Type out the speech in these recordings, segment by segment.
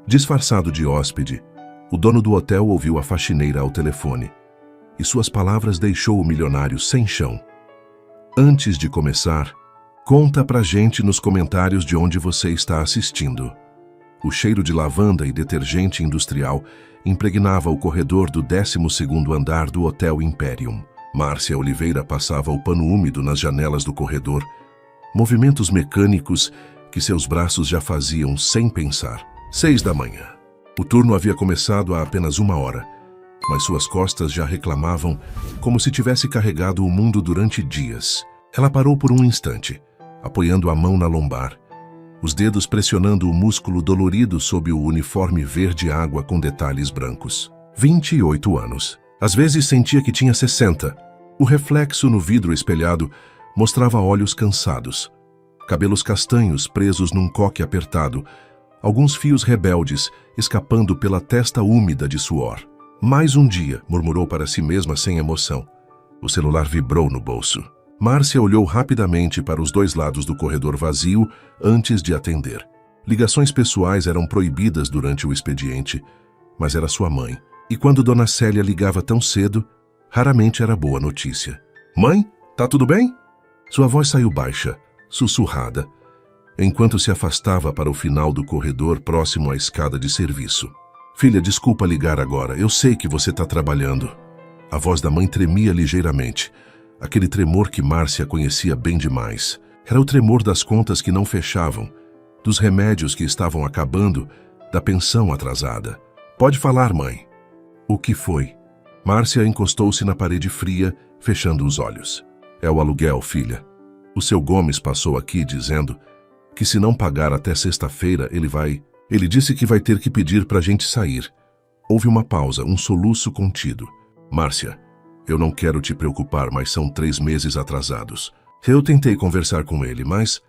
Disfarçado de hóspede, o dono do hotel ouviu a faxineira ao telefone, e suas palavras deixou o milionário sem chão. Antes de começar, conta pra gente nos comentários de onde você está assistindo. O cheiro de lavanda e detergente industrial impregnava o corredor do 12º andar do Hotel Imperium. Márcia Oliveira passava o pano úmido nas janelas do corredor, movimentos mecânicos que seus braços já faziam sem pensar. 6 da manhã. O turno havia começado há apenas 1 hora, mas suas costas já reclamavam como se tivesse carregado o mundo durante dias. Ela parou por um instante, apoiando a mão na lombar, os dedos pressionando o músculo dolorido sob o uniforme verde água com detalhes brancos. 28 anos. Às vezes sentia que tinha 60. O reflexo no vidro espelhado mostrava olhos cansados, cabelos castanhos presos num coque apertado, alguns fios rebeldes escapando pela testa úmida de suor. Mais um dia, murmurou para si mesma sem emoção. O celular vibrou no bolso. Márcia olhou rapidamente para os 2 lados do corredor vazio antes de atender. Ligações pessoais eram proibidas durante o expediente, mas era sua mãe. E quando Dona Célia ligava tão cedo, raramente era boa notícia. Mãe, tá tudo bem? Sua voz saiu baixa, sussurrada, enquanto se afastava para o final do corredor próximo à escada de serviço. Filha, desculpa ligar agora, eu sei que você tá trabalhando. A voz da mãe tremia ligeiramente. Aquele tremor que Márcia conhecia bem demais. Era o tremor das contas que não fechavam, dos remédios que estavam acabando, da pensão atrasada. Pode falar, mãe. O que foi? Márcia encostou-se na parede fria, fechando os olhos. É o aluguel, filha. O seu Gomes passou aqui dizendo que se não pagar até sexta-feira, Ele disse que vai ter que pedir pra gente sair. Houve uma pausa, um soluço contido. Márcia, eu não quero te preocupar, mas são 3 meses atrasados. Eu tentei conversar com ele, mas...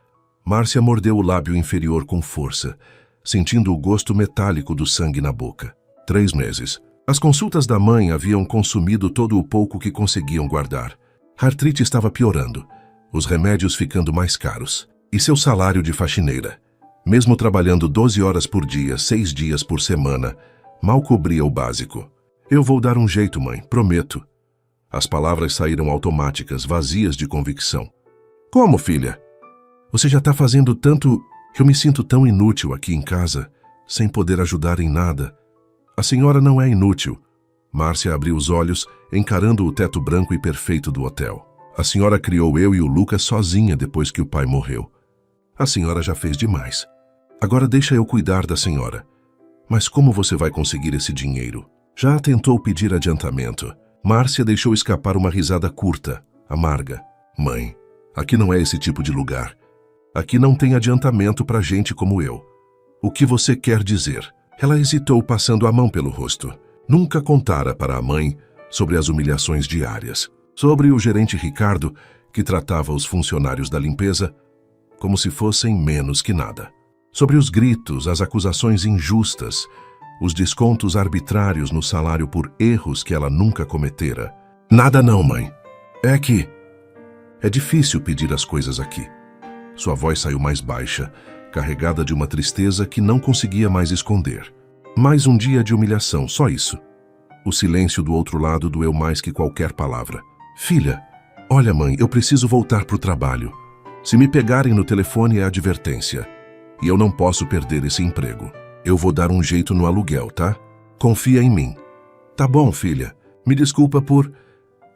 Márcia mordeu o lábio inferior com força, sentindo o gosto metálico do sangue na boca. 3 meses. As consultas da mãe haviam consumido todo o pouco que conseguiam guardar. A artrite estava piorando, os remédios ficando mais caros. E seu salário de faxineira, mesmo trabalhando 12 horas por dia, 6 dias por semana, mal cobria o básico. Eu vou dar um jeito, mãe, prometo. As palavras saíram automáticas, vazias de convicção. Como, filha? Você já está fazendo tanto... Eu me sinto tão inútil aqui em casa, sem poder ajudar em nada. A senhora não é inútil. Márcia abriu os olhos, encarando o teto branco e perfeito do hotel. A senhora criou eu e o Lucas sozinha depois que o pai morreu. A senhora já fez demais. Agora deixa eu cuidar da senhora. Mas como você vai conseguir esse dinheiro? Já tentou pedir adiantamento? Márcia deixou escapar uma risada curta, amarga. Mãe, aqui não é esse tipo de lugar. Aqui não tem adiantamento pra gente como eu. O que você quer dizer? Ela hesitou, passando a mão pelo rosto. Nunca contara para a mãe sobre as humilhações diárias. Sobre o gerente Ricardo, que tratava os funcionários da limpeza como se fossem menos que nada. Sobre os gritos, as acusações injustas, os descontos arbitrários no salário por erros que ela nunca cometera. Nada não, mãe. É que... É difícil pedir as coisas aqui. Sua voz saiu mais baixa, carregada de uma tristeza que não conseguia mais esconder. Mais um dia de humilhação, só isso. O silêncio do outro lado doeu mais que qualquer palavra. Filha, olha, mãe, eu preciso voltar pro trabalho. Se me pegarem no telefone é advertência. E eu não posso perder esse emprego. Eu vou dar um jeito no aluguel, tá? Confia em mim. Tá bom, filha. Me desculpa por...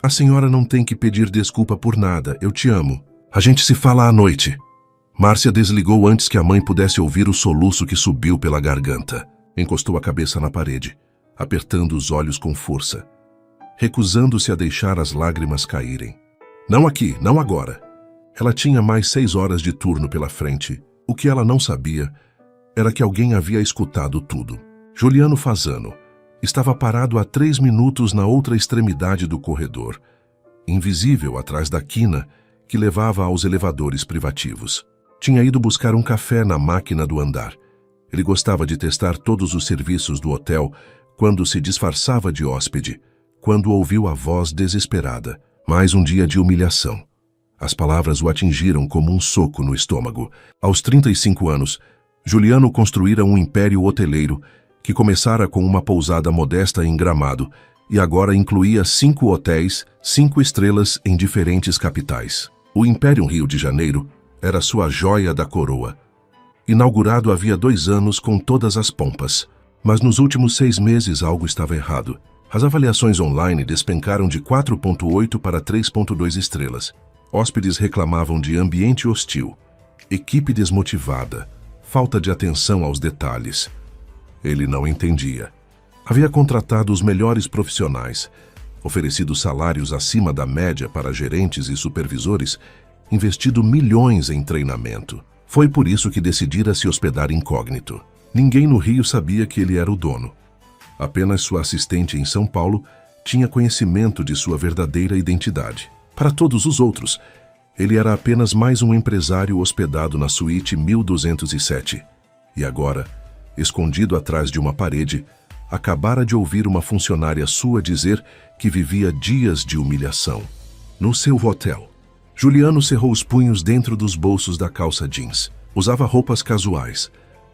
A senhora não tem que pedir desculpa por nada. Eu te amo. A gente se fala à noite. Márcia desligou antes que a mãe pudesse ouvir o soluço que subiu pela garganta. Encostou a cabeça na parede, apertando os olhos com força, recusando-se a deixar as lágrimas caírem. Não aqui, não agora. Ela tinha mais 6 horas de turno pela frente. O que ela não sabia era que alguém havia escutado tudo. Juliano Fasano estava parado há 3 minutos na outra extremidade do corredor, invisível atrás da quina que levava aos elevadores privativos. Tinha ido buscar um café na máquina do andar. Ele gostava de testar todos os serviços do hotel quando se disfarçava de hóspede, quando ouviu a voz desesperada. Mais um dia de humilhação. As palavras o atingiram como um soco no estômago. Aos 35 anos, Juliano construíra um império hoteleiro que começara com uma pousada modesta em Gramado e agora incluía 5 hotéis, 5 estrelas em diferentes capitais. O Imperium Rio de Janeiro era sua joia da coroa. Inaugurado havia 2 anos com todas as pompas. Mas nos últimos 6 meses algo estava errado. As avaliações online despencaram de 4,8 para 3,2 estrelas. Hóspedes reclamavam de ambiente hostil, equipe desmotivada, falta de atenção aos detalhes. Ele não entendia. Havia contratado os melhores profissionais, oferecido salários acima da média para gerentes e supervisores, investido milhões em treinamento. Foi por isso que decidira se hospedar incógnito. Ninguém no Rio sabia que ele era o dono. Apenas sua assistente em São Paulo tinha conhecimento de sua verdadeira identidade. Para todos os outros, ele era apenas mais um empresário hospedado na suíte 1207. E agora, escondido atrás de uma parede, acabara de ouvir uma funcionária sua dizer que vivia dias de humilhação. No seu hotel, Juliano cerrou os punhos dentro dos bolsos da calça jeans. Usava roupas casuais,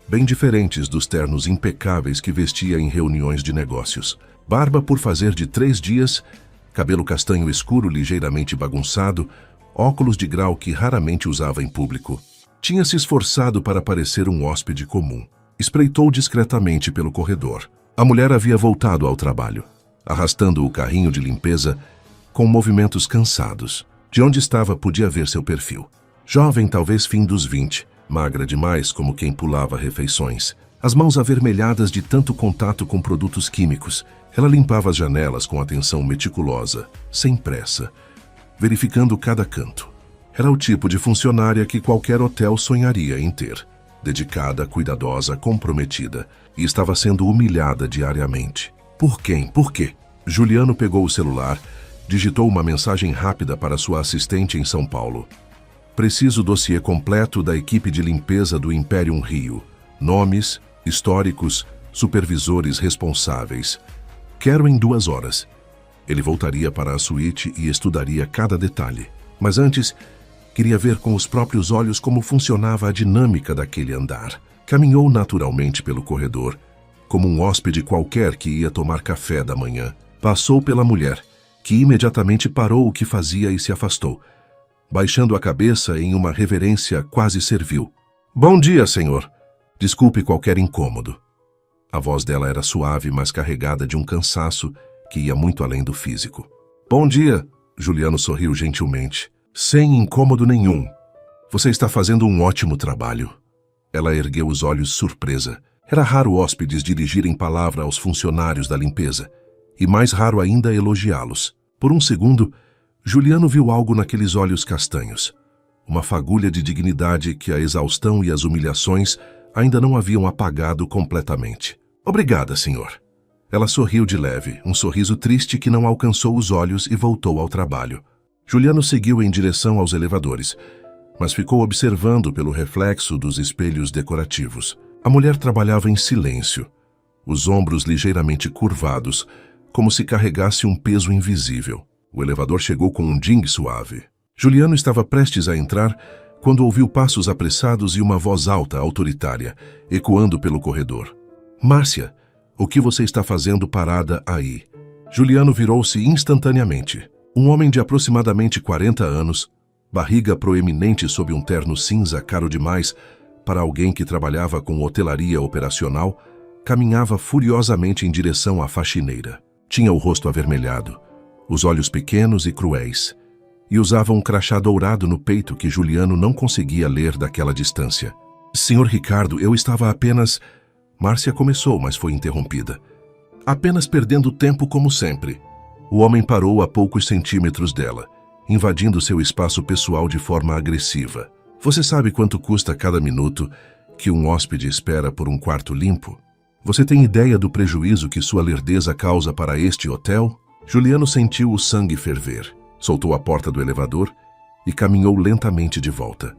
bem diferentes dos ternos impecáveis que vestia em reuniões de negócios. Barba por fazer de 3 dias, cabelo castanho escuro ligeiramente bagunçado, óculos de grau que raramente usava em público. Tinha se esforçado para parecer um hóspede comum. Espreitou discretamente pelo corredor. A mulher havia voltado ao trabalho, arrastando o carrinho de limpeza com movimentos cansados. De onde estava podia ver seu perfil. Jovem, talvez fim dos 20, magra demais como quem pulava refeições. As mãos avermelhadas de tanto contato com produtos químicos. Ela limpava as janelas com atenção meticulosa, sem pressa, verificando cada canto. Era o tipo de funcionária que qualquer hotel sonharia em ter. Dedicada, cuidadosa, comprometida, e estava sendo humilhada diariamente. Por quem? Por quê? Juliano pegou o celular, digitou uma mensagem rápida para sua assistente em São Paulo. Preciso dossiê completo da equipe de limpeza do Imperium Rio. Nomes, históricos, supervisores responsáveis. Quero em 2 horas. Ele voltaria para a suíte e estudaria cada detalhe. Mas antes, queria ver com os próprios olhos como funcionava a dinâmica daquele andar. Caminhou naturalmente pelo corredor, como um hóspede qualquer que ia tomar café da manhã. Passou pela mulher, que imediatamente parou o que fazia e se afastou, baixando a cabeça em uma reverência quase servil. Bom dia, senhor. Desculpe qualquer incômodo. A voz dela era suave, mas carregada de um cansaço que ia muito além do físico. Bom dia, Juliano sorriu gentilmente. Sem incômodo nenhum. Você está fazendo um ótimo trabalho. Ela ergueu os olhos surpresa. Era raro hóspedes dirigirem palavra aos funcionários da limpeza, e mais raro ainda elogiá-los. Por um segundo, Juliano viu algo naqueles olhos castanhos. Uma fagulha de dignidade que a exaustão e as humilhações ainda não haviam apagado completamente. Obrigada, senhor. Ela sorriu de leve, um sorriso triste que não alcançou os olhos e voltou ao trabalho. Juliano seguiu em direção aos elevadores, mas ficou observando pelo reflexo dos espelhos decorativos. A mulher trabalhava em silêncio, os ombros ligeiramente curvados, como se carregasse um peso invisível. O elevador chegou com um ding suave. Juliano estava prestes a entrar quando ouviu passos apressados e uma voz alta, autoritária, ecoando pelo corredor. Márcia, o que você está fazendo parada aí? Juliano virou-se instantaneamente. Um homem de aproximadamente 40 anos, barriga proeminente sob um terno cinza caro demais para alguém que trabalhava com hotelaria operacional, caminhava furiosamente em direção à faxineira. Tinha o rosto avermelhado, os olhos pequenos e cruéis, e usava um crachá dourado no peito que Juliano não conseguia ler daquela distância. Senhor Ricardo, eu estava apenas... Márcia começou, mas foi interrompida. Apenas perdendo tempo como sempre. O homem parou a poucos centímetros dela, invadindo seu espaço pessoal de forma agressiva. Você sabe quanto custa cada minuto que um hóspede espera por um quarto limpo? Você tem ideia do prejuízo que sua lerdeza causa para este hotel? Juliano sentiu o sangue ferver, soltou a porta do elevador e caminhou lentamente de volta,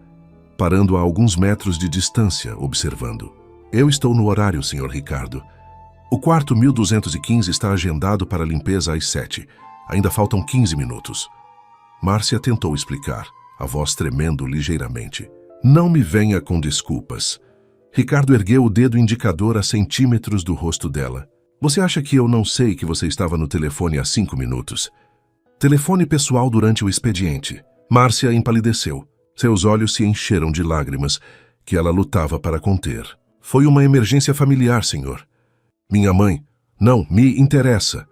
parando a alguns metros de distância, observando. Eu estou no horário, Sr. Ricardo. O quarto 1215 está agendado para limpeza às 7. Ainda faltam 15 minutos. Márcia tentou explicar, a voz tremendo ligeiramente. Não me venha com desculpas. Ricardo ergueu o dedo indicador a centímetros do rosto dela. Você acha que eu não sei que você estava no telefone há 5 minutos? Telefone pessoal durante o expediente. Márcia empalideceu. Seus olhos se encheram de lágrimas, que ela lutava para conter. Foi uma emergência familiar, senhor. Minha mãe. Não, me interessa.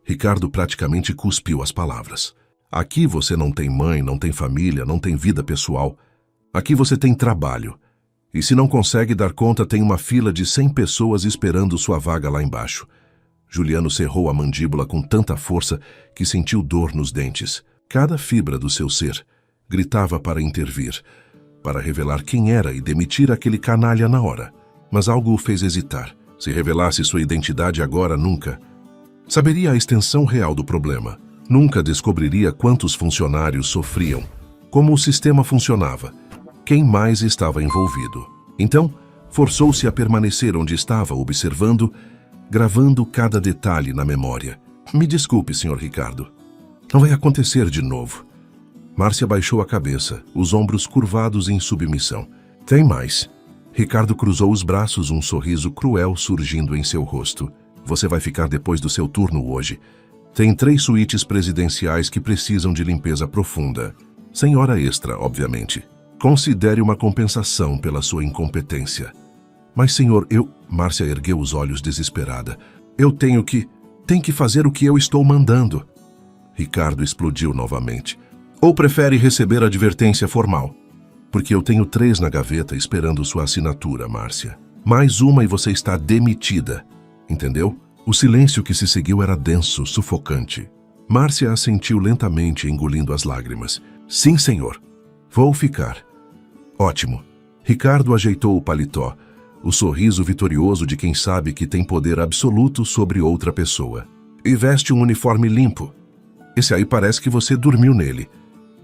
Ricardo praticamente cuspiu as palavras. Aqui você não tem mãe, não tem família, não tem vida pessoal. Aqui você tem trabalho. E se não consegue dar conta, tem uma fila de 100 pessoas esperando sua vaga lá embaixo. Juliano cerrou a mandíbula com tanta força que sentiu dor nos dentes. Cada fibra do seu ser gritava para intervir, para revelar quem era e demitir aquele canalha na hora. Mas algo o fez hesitar. Se revelasse sua identidade agora, nunca saberia a extensão real do problema. Nunca descobriria quantos funcionários sofriam, como o sistema funcionava, quem mais estava envolvido. Então, forçou-se a permanecer onde estava, observando, gravando cada detalhe na memória. Me desculpe, Sr. Ricardo. Não vai acontecer de novo. Márcia baixou a cabeça, os ombros curvados em submissão. Tem mais. Ricardo cruzou os braços, um sorriso cruel surgindo em seu rosto. Você vai ficar depois do seu turno hoje. Tem 3 suítes presidenciais que precisam de limpeza profunda. Sem hora extra, obviamente. Considere uma compensação pela sua incompetência. Mas, senhor, Márcia ergueu os olhos desesperada. Eu tenho que fazer o que eu estou mandando. Ricardo explodiu novamente. Ou prefere receber advertência formal? Porque eu tenho 3 na gaveta esperando sua assinatura, Márcia. Mais uma e você está demitida. Entendeu? O silêncio que se seguiu era denso, sufocante. Márcia assentiu lentamente, engolindo as lágrimas. Sim, senhor. Vou ficar. Ótimo. Ricardo ajeitou o paletó, o sorriso vitorioso de quem sabe que tem poder absoluto sobre outra pessoa. E veste um uniforme limpo. Esse aí parece que você dormiu nele.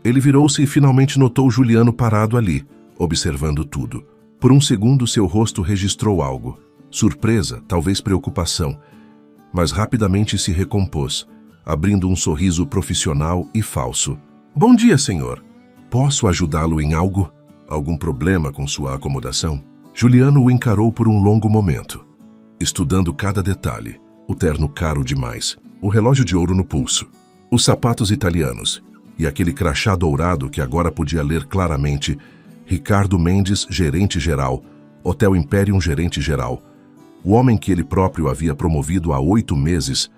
Ele virou-se e finalmente notou Juliano parado ali, observando tudo. Por um segundo, seu rosto registrou algo. Surpresa, talvez preocupação. Mas rapidamente se recompôs, abrindo um sorriso profissional e falso. Bom dia, senhor. Posso ajudá-lo em algo? Algum problema com sua acomodação? Juliano o encarou por um longo momento, estudando cada detalhe. O terno caro demais, o relógio de ouro no pulso, os sapatos italianos e aquele crachá dourado que agora podia ler claramente: Ricardo Mendes, gerente-geral, Hotel Imperium, gerente-geral. O homem que ele próprio havia promovido há 8 meses,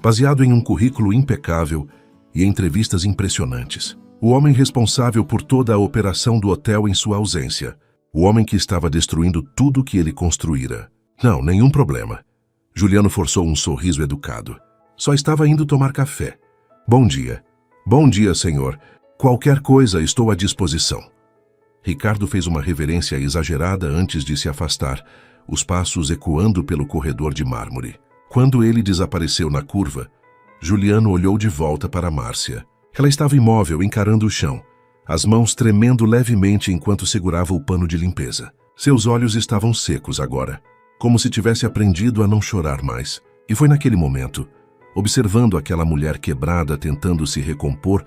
baseado em um currículo impecável e entrevistas impressionantes. O homem responsável por toda a operação do hotel em sua ausência. O homem que estava destruindo tudo que ele construíra. Não, nenhum problema. Juliano forçou um sorriso educado. Só estava indo tomar café. Bom dia. Bom dia, senhor. Qualquer coisa, estou à disposição. Ricardo fez uma reverência exagerada antes de se afastar, os passos ecoando pelo corredor de mármore. Quando ele desapareceu na curva, Juliano olhou de volta para Márcia. Ela estava imóvel, encarando o chão, as mãos tremendo levemente enquanto segurava o pano de limpeza. Seus olhos estavam secos agora, como se tivesse aprendido a não chorar mais. E foi naquele momento, observando aquela mulher quebrada tentando se recompor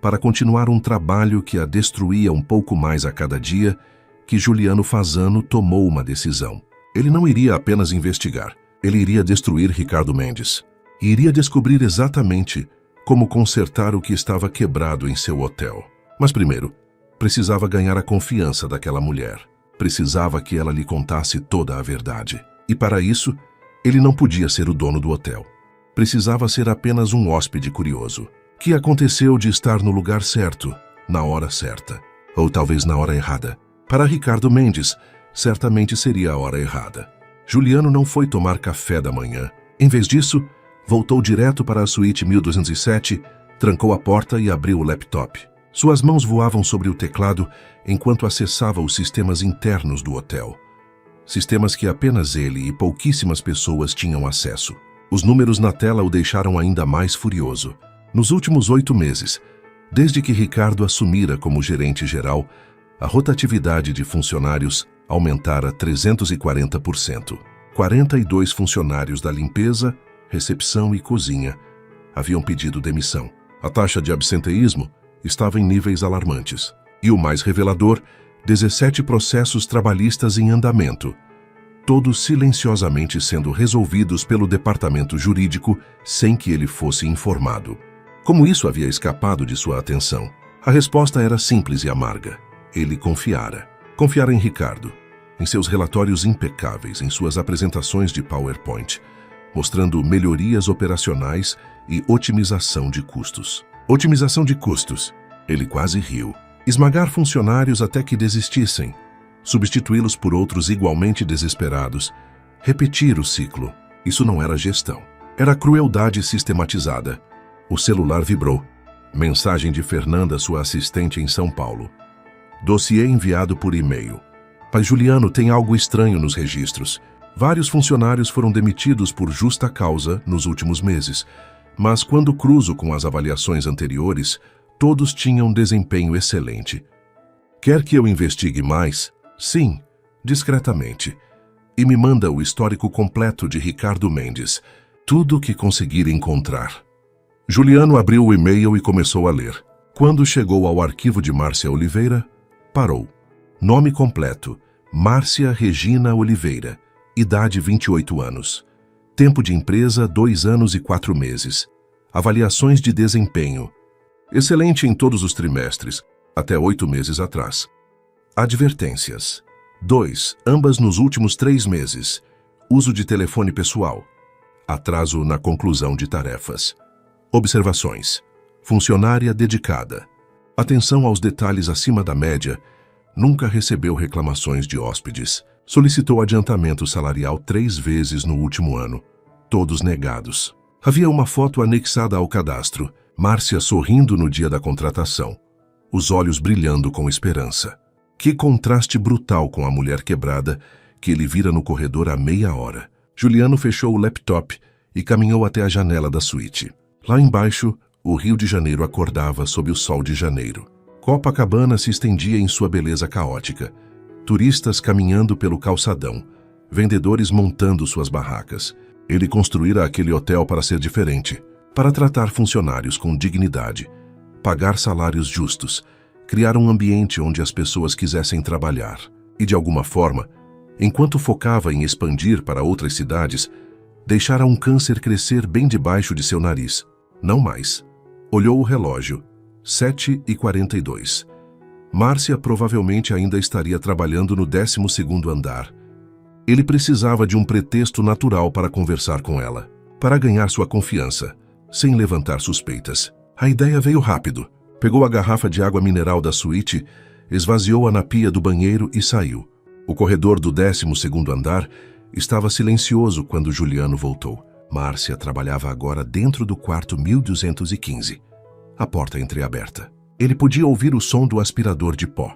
para continuar um trabalho que a destruía um pouco mais a cada dia, que Juliano Fasano tomou uma decisão. Ele não iria apenas investigar, ele iria destruir Ricardo Mendes. E iria descobrir exatamente como consertar o que estava quebrado em seu hotel. Mas primeiro, precisava ganhar a confiança daquela mulher. Precisava que ela lhe contasse toda a verdade. E para isso, ele não podia ser o dono do hotel. Precisava ser apenas um hóspede curioso, que aconteceu de estar no lugar certo, na hora certa. Ou talvez na hora errada. Para Ricardo Mendes, certamente seria a hora errada. Juliano não foi tomar café da manhã. Em vez disso, voltou direto para a suíte 1207, trancou a porta e abriu o laptop. Suas mãos voavam sobre o teclado enquanto acessava os sistemas internos do hotel. Sistemas que apenas ele e pouquíssimas pessoas tinham acesso. Os números na tela o deixaram ainda mais furioso. Nos últimos 8 meses, desde que Ricardo assumira como gerente-geral, a rotatividade de funcionários aumentara 340%. 42 funcionários da limpeza, recepção e cozinha haviam pedido demissão. A taxa de absenteísmo estava em níveis alarmantes. E o mais revelador 17 processos trabalhistas em andamento, todos silenciosamente sendo resolvidos pelo departamento jurídico sem que ele fosse informado. Como isso havia escapado de sua atenção? A resposta era simples e amarga. Ele confiara. Confiara em Ricardo, em seus relatórios impecáveis, em suas apresentações de PowerPoint, mostrando melhorias operacionais e otimização de custos. Otimização de custos. Ele quase riu. Esmagar funcionários até que desistissem, substituí-los por outros igualmente desesperados, repetir o ciclo. Isso não era gestão. Era crueldade sistematizada. O celular vibrou. Mensagem de Fernanda, sua assistente em São Paulo. Dossiê enviado por e-mail. Pai Juliano, tem algo estranho nos registros. Vários funcionários foram demitidos por justa causa nos últimos meses, mas quando cruzo com as avaliações anteriores, todos tinham desempenho excelente. Quer que eu investigue mais? Sim, discretamente. E me manda o histórico completo de Ricardo Mendes, tudo o que conseguir encontrar. Juliano abriu o e-mail e começou a ler. Quando chegou ao arquivo de Márcia Oliveira, parou. Nome completo: Márcia Regina Oliveira. Idade 28 anos. Tempo de empresa 2 anos e 4 meses. Avaliações de desempenho: excelente em todos os trimestres, até 8 meses atrás. Advertências: 2, ambas nos últimos 3 meses. Uso de telefone pessoal. Atraso na conclusão de tarefas. Observações: funcionária dedicada. Atenção aos detalhes acima da média. Nunca recebeu reclamações de hóspedes. Solicitou adiantamento salarial 3 vezes no último ano. Todos negados. Havia uma foto anexada ao cadastro. Márcia sorrindo no dia da contratação. Os olhos brilhando com esperança. Que contraste brutal com a mulher quebrada que ele vira no corredor há meia hora. Juliano fechou o laptop e caminhou até a janela da suíte. Lá embaixo, o Rio de Janeiro acordava sob o sol de janeiro. Copacabana se estendia em sua beleza caótica. Turistas caminhando pelo calçadão. Vendedores montando suas barracas. Ele construíra aquele hotel para ser diferente, para tratar funcionários com dignidade, pagar salários justos, criar um ambiente onde as pessoas quisessem trabalhar. E, de alguma forma, enquanto focava em expandir para outras cidades, deixara um câncer crescer bem debaixo de seu nariz. Não mais. Olhou o relógio. 7h42. Márcia provavelmente ainda estaria trabalhando no 12º andar. Ele precisava de um pretexto natural para conversar com ela, para ganhar sua confiança, sem levantar suspeitas. A ideia veio rápido. Pegou a garrafa de água mineral da suíte, esvaziou-a na pia do banheiro e saiu. O corredor do 12º andar estava silencioso quando Juliano voltou. Márcia trabalhava agora dentro do quarto 1215. A porta entreaberta. Ele podia ouvir o som do aspirador de pó,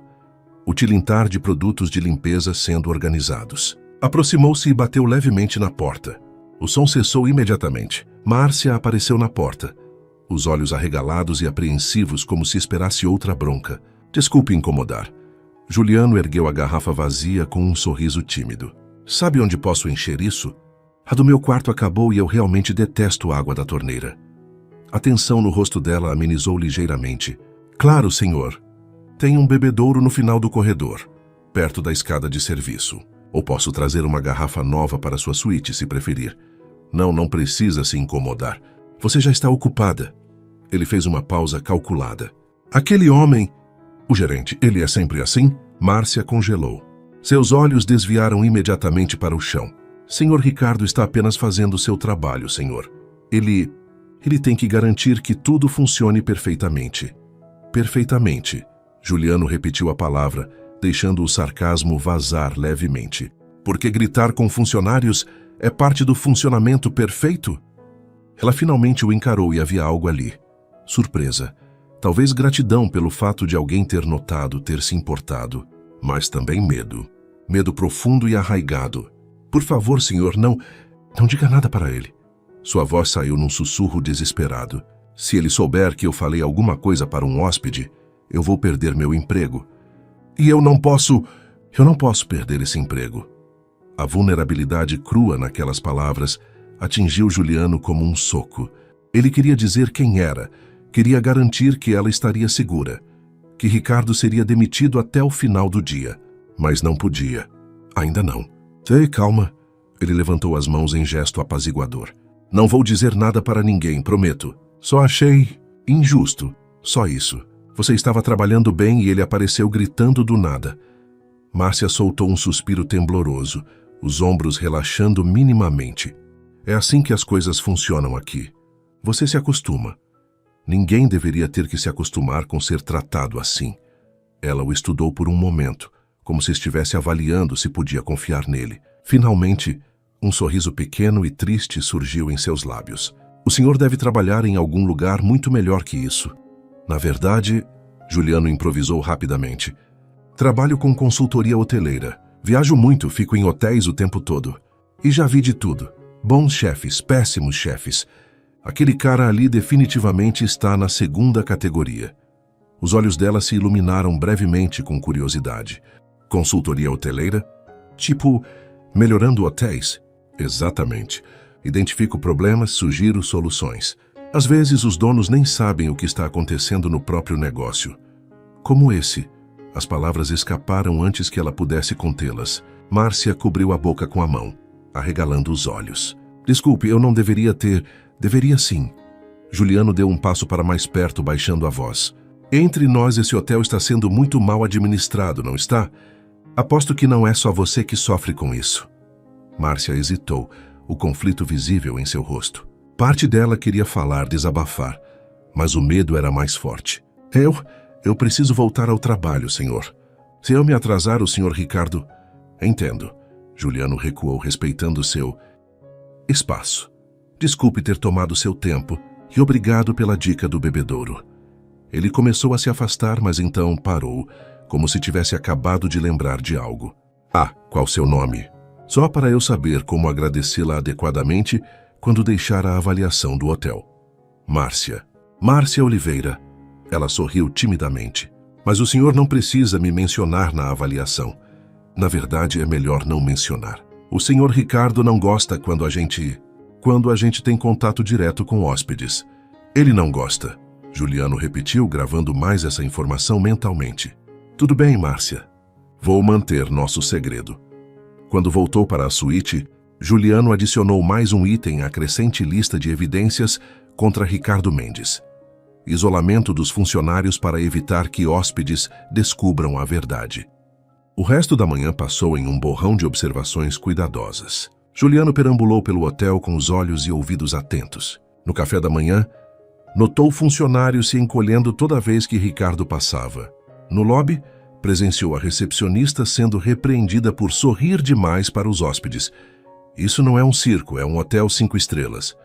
o tilintar de produtos de limpeza sendo organizados. Aproximou-se e bateu levemente na porta. O som cessou imediatamente. Márcia apareceu na porta, os olhos arregalados e apreensivos como se esperasse outra bronca. Desculpe incomodar. Juliano ergueu a garrafa vazia com um sorriso tímido. Sabe onde posso encher isso? A do meu quarto acabou e eu realmente detesto a água da torneira. A tensão no rosto dela amenizou ligeiramente. Claro, senhor. Tem um bebedouro no final do corredor, perto da escada de serviço. Ou posso trazer uma garrafa nova para sua suíte, se preferir. Não precisa se incomodar. Você já está ocupada. Ele fez uma pausa calculada. Aquele homem... O gerente, ele é sempre assim? Márcia congelou. Seus olhos desviaram imediatamente para o chão. Senhor Ricardo está apenas fazendo seu trabalho, senhor. Ele tem que garantir que tudo funcione perfeitamente. Perfeitamente. Juliano repetiu a palavra, deixando o sarcasmo vazar levemente. Porque gritar com funcionários é parte do funcionamento perfeito? Ela finalmente o encarou e havia algo ali. Surpresa. Talvez gratidão pelo fato de alguém ter notado, ter se importado. Mas também medo. Medo profundo e arraigado. Por favor, senhor, não diga nada para ele. Sua voz saiu num sussurro desesperado. Se ele souber que eu falei alguma coisa para um hóspede, eu vou perder meu emprego. E eu não posso perder esse emprego. A vulnerabilidade crua naquelas palavras atingiu Juliano como um soco. Ele queria dizer quem era, queria garantir que ela estaria segura. que Ricardo seria demitido até o final do dia, mas não podia. Ainda não. Ei, calma. Ele levantou as mãos em gesto apaziguador. Não vou dizer nada para ninguém, prometo. Só achei injusto. Só isso. Você estava trabalhando bem e ele apareceu gritando do nada. Márcia soltou um suspiro tembloroso, os ombros relaxando minimamente. É assim que as coisas funcionam aqui. Você se acostuma. Ninguém deveria ter que se acostumar com ser tratado assim. Ela o estudou por um momento, como se estivesse avaliando se podia confiar nele. Finalmente, um sorriso pequeno e triste surgiu em seus lábios. O senhor deve trabalhar em algum lugar muito melhor que isso. Na verdade, Juliano improvisou rapidamente. Trabalho com consultoria hoteleira. Viajo muito, fico em hotéis o tempo todo. E já vi de tudo. Bons chefes, péssimos chefes. Aquele cara ali definitivamente está na segunda categoria. Os olhos dela se iluminaram brevemente com curiosidade. Consultoria hoteleira? Tipo, melhorando hotéis? Exatamente. Identifico problemas, sugiro soluções. Às vezes os donos nem sabem o que está acontecendo no próprio negócio. Como esse. As palavras escaparam antes que ela pudesse contê-las. Márcia cobriu a boca com a mão, arregalando os olhos. Desculpe, eu não deveria ter... Deveria sim. Juliano deu um passo para mais perto, baixando a voz. Entre nós, esse hotel está sendo muito mal administrado, não está? Aposto que não é só você que sofre com isso. Márcia hesitou, o conflito visível em seu rosto. Parte dela queria falar, desabafar, mas o medo era mais forte. Eu preciso voltar ao trabalho, senhor. Se eu me atrasar, o senhor Ricardo... Entendo. Juliano recuou, respeitando seu espaço. Desculpe ter tomado seu tempo e obrigado pela dica do bebedouro. Ele começou a se afastar, mas então parou, como se tivesse acabado de lembrar de algo. Ah, qual seu nome? Só para eu saber como agradecê-la adequadamente quando deixar a avaliação do hotel. Márcia. Márcia Oliveira. Ela sorriu timidamente. Mas o senhor não precisa me mencionar na avaliação. Na verdade, é melhor não mencionar. O senhor Ricardo não gosta quando a gente tem contato direto com hóspedes. Ele não gosta. Juliano repetiu, gravando mais essa informação mentalmente. Tudo bem, Márcia. Vou manter nosso segredo. Quando voltou para a suíte, Juliano adicionou mais um item à crescente lista de evidências contra Ricardo Mendes. Isolamento dos funcionários para evitar que hóspedes descubram a verdade. O resto da manhã passou em um borrão de observações cuidadosas. Juliano perambulou pelo hotel com os olhos e ouvidos atentos. No café da manhã, notou funcionários se encolhendo toda vez que Ricardo passava. No lobby, presenciou a recepcionista sendo repreendida por sorrir demais para os hóspedes. Isso não é um circo, é um hotel 5 estrelas.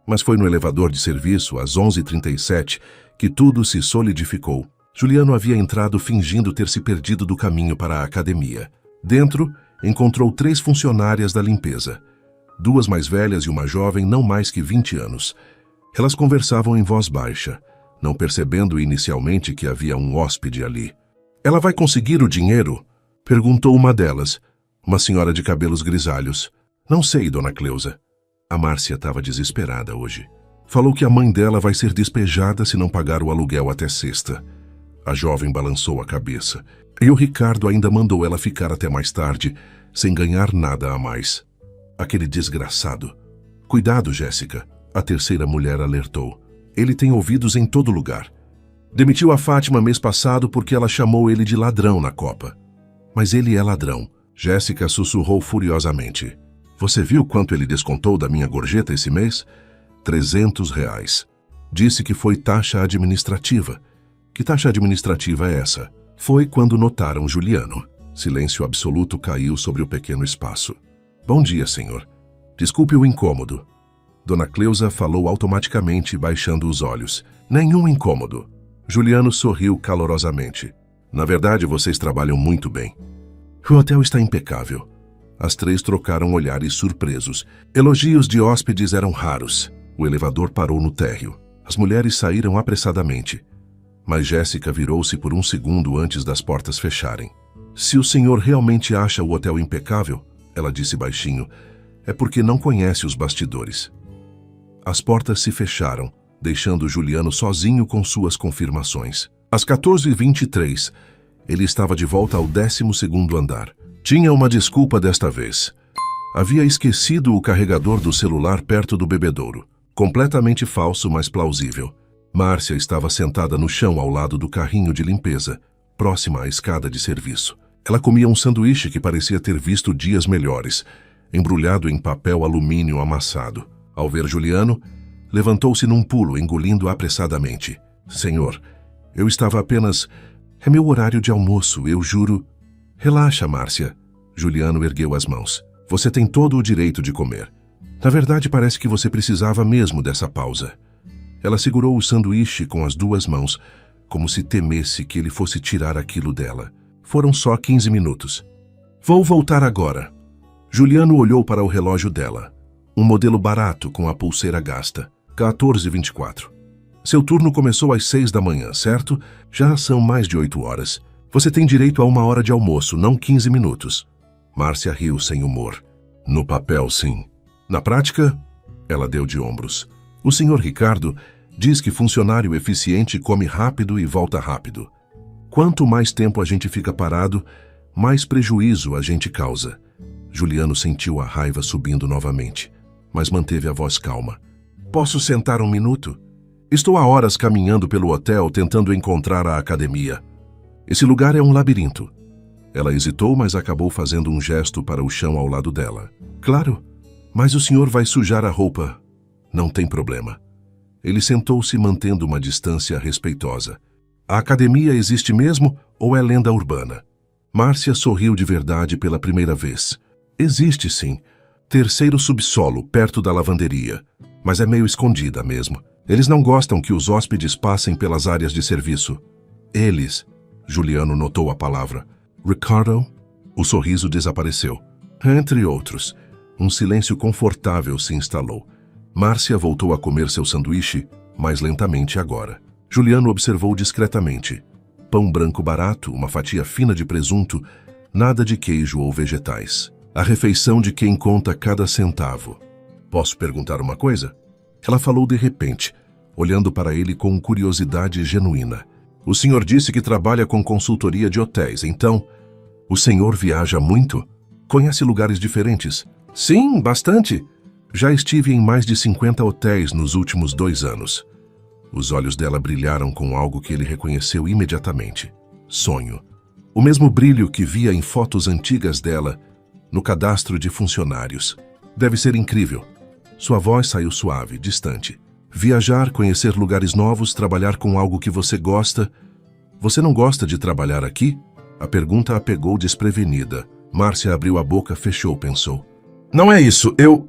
Mas foi no elevador de serviço, às 11h37, que tudo se solidificou. Juliano havia entrado fingindo ter se perdido do caminho para a academia. Dentro, encontrou 3 funcionárias da limpeza. 2 mais velhas e uma jovem não mais que 20 anos. Elas conversavam em voz baixa, não percebendo inicialmente que havia um hóspede ali. Ela vai conseguir o dinheiro? Perguntou uma delas, uma senhora de cabelos grisalhos. Não sei, dona Cleusa. A Márcia estava desesperada hoje. Falou que a mãe dela vai ser despejada se não pagar o aluguel até sexta. A jovem balançou a cabeça. E o Ricardo ainda mandou ela ficar até mais tarde, sem ganhar nada a mais. Aquele desgraçado. Cuidado, Jéssica. A terceira mulher alertou. Ele tem ouvidos em todo lugar. Demitiu a Fátima mês passado porque ela chamou ele de ladrão na Copa. Mas ele é ladrão. Jéssica sussurrou furiosamente. Você viu quanto ele descontou da minha gorjeta esse mês? R$300. Disse que foi taxa administrativa. Que taxa administrativa é essa? Foi quando notaram Juliano. Silêncio absoluto caiu sobre o pequeno espaço. Bom dia, senhor. Desculpe o incômodo. Dona Cleusa falou automaticamente, baixando os olhos. Nenhum incômodo. Juliano sorriu calorosamente. Na verdade, vocês trabalham muito bem. O hotel está impecável. As 3 trocaram olhares surpresos. Elogios de hóspedes eram raros. O elevador parou no térreo. As mulheres saíram apressadamente. Mas Jéssica virou-se por um segundo antes das portas fecharem. Se o senhor realmente acha o hotel impecável, ela disse baixinho, é porque não conhece os bastidores. As portas se fecharam, deixando Juliano sozinho com suas confirmações. Às 14h23, ele estava de volta ao 12º andar. Tinha uma desculpa desta vez. Havia esquecido o carregador do celular perto do bebedouro. Completamente falso, mas plausível. Márcia estava sentada no chão ao lado do carrinho de limpeza, próxima à escada de serviço. Ela comia um sanduíche que parecia ter visto dias melhores, embrulhado em papel alumínio amassado. Ao ver Juliano, levantou-se num pulo, engolindo apressadamente. Senhor, eu estava apenas... É meu horário de almoço, eu juro... Relaxa, Márcia. Juliano ergueu as mãos. Você tem todo o direito de comer. Na verdade, parece que você precisava mesmo dessa pausa. Ela segurou o sanduíche com as 2 mãos, como se temesse que ele fosse tirar aquilo dela. Foram só 15 minutos. Vou voltar agora. Juliano olhou para o relógio dela. Um modelo barato com a pulseira gasta. 14h24. Seu turno começou às 6 da manhã, certo? Já são mais de 8 horas. Você tem direito a 1 hora de almoço, não 15 minutos. Márcia riu sem humor. No papel, sim. Na prática, ela deu de ombros. O senhor Ricardo diz que funcionário eficiente come rápido e volta rápido. Quanto mais tempo a gente fica parado, mais prejuízo a gente causa. Juliano sentiu a raiva subindo novamente, mas manteve a voz calma. Posso sentar 1 minuto? Estou há horas caminhando pelo hotel tentando encontrar a academia. Esse lugar é um labirinto. Ela hesitou, mas acabou fazendo um gesto para o chão ao lado dela. Claro, mas o senhor vai sujar a roupa. Não tem problema. Ele sentou-se mantendo uma distância respeitosa. A academia existe mesmo ou é lenda urbana? Márcia sorriu de verdade pela primeira vez. Existe sim. 3º subsolo, perto da lavanderia. Mas é meio escondida mesmo. Eles não gostam que os hóspedes passem pelas áreas de serviço. Eles. Juliano notou a palavra. Ricardo? O sorriso desapareceu. Entre outros. Um silêncio confortável se instalou. Márcia voltou a comer seu sanduíche, mais lentamente agora. Juliano observou discretamente. Pão branco barato, uma fatia fina de presunto, nada de queijo ou vegetais. A refeição de quem conta cada centavo. Posso perguntar uma coisa? Ela falou de repente, olhando para ele com curiosidade genuína. O senhor disse que trabalha com consultoria de hotéis, então... O senhor viaja muito? Conhece lugares diferentes? Sim, bastante. Já estive em mais de 50 hotéis nos últimos 2 anos. Os olhos dela brilharam com algo que ele reconheceu imediatamente. Sonho. O mesmo brilho que via em fotos antigas dela, no cadastro de funcionários. Deve ser incrível. Sua voz saiu suave, distante. Viajar, conhecer lugares novos, trabalhar com algo que você gosta. Você não gosta de trabalhar aqui? A pergunta a pegou desprevenida. Márcia abriu a boca, fechou, pensou. Não é isso, eu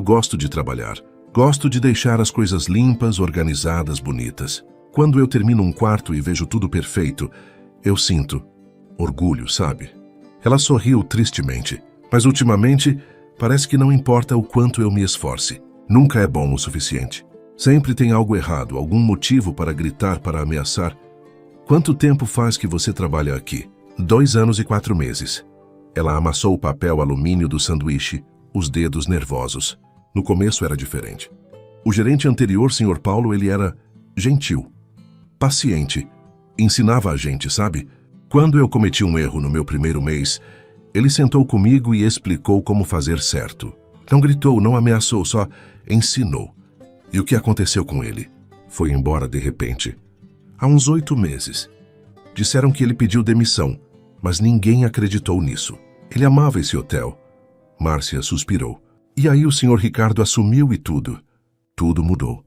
gosto de trabalhar. Gosto de deixar as coisas limpas, organizadas, bonitas. Quando eu termino um quarto e vejo tudo perfeito, eu sinto orgulho, sabe? Ela sorriu tristemente, mas ultimamente parece que não importa o quanto eu me esforce. Nunca é bom o suficiente. Sempre tem algo errado, algum motivo para gritar, para ameaçar. Quanto tempo faz que você trabalha aqui? 2 anos e 4 meses. Ela amassou o papel alumínio do sanduíche, os dedos nervosos. No começo era diferente. O gerente anterior, Sr. Paulo, ele era gentil, paciente, ensinava a gente, sabe? Quando eu cometi um erro no meu primeiro mês, ele sentou comigo e explicou como fazer certo. Não gritou, não ameaçou, só ensinou. E o que aconteceu com ele? Foi embora de repente. Há uns 8 meses. Disseram que ele pediu demissão, mas ninguém acreditou nisso. Ele amava esse hotel. Márcia suspirou. E aí o Sr. Ricardo assumiu e tudo. Tudo mudou.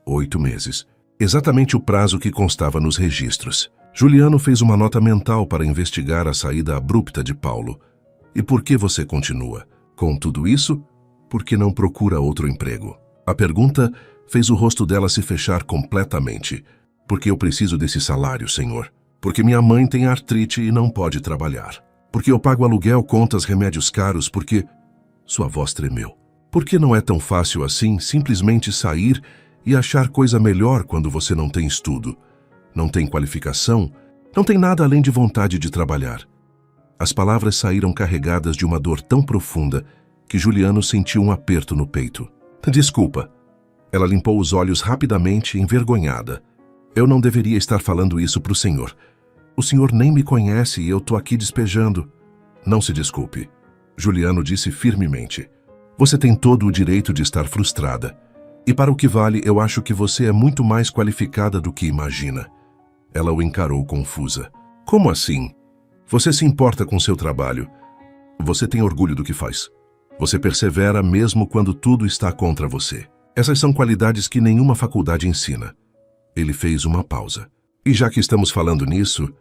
8 meses. Exatamente o prazo que constava nos registros. Juliano fez uma nota mental para investigar a saída abrupta de Paulo. E por que você continua? Com tudo isso, por que não procura outro emprego? A pergunta fez o rosto dela se fechar completamente. Porque eu preciso desse salário, senhor. Porque minha mãe tem artrite e não pode trabalhar. Porque eu pago aluguel, contas, remédios caros, porque... Sua voz tremeu. Por que não é tão fácil assim simplesmente sair e achar coisa melhor quando você não tem estudo? Não tem qualificação? Não tem nada além de vontade de trabalhar. As palavras saíram carregadas de uma dor tão profunda que Juliano sentiu um aperto no peito. Desculpa. Ela limpou os olhos rapidamente, envergonhada. Eu não deveria estar falando isso para o senhor. O senhor nem me conhece e eu tô aqui despejando. Não se desculpe. Juliano disse firmemente. Você tem todo o direito de estar frustrada. E para o que vale, eu acho que você é muito mais qualificada do que imagina. Ela o encarou confusa. Como assim? Você se importa com seu trabalho. Você tem orgulho do que faz. Você persevera mesmo quando tudo está contra você. Essas são qualidades que nenhuma faculdade ensina. Ele fez uma pausa. E já que estamos falando nisso,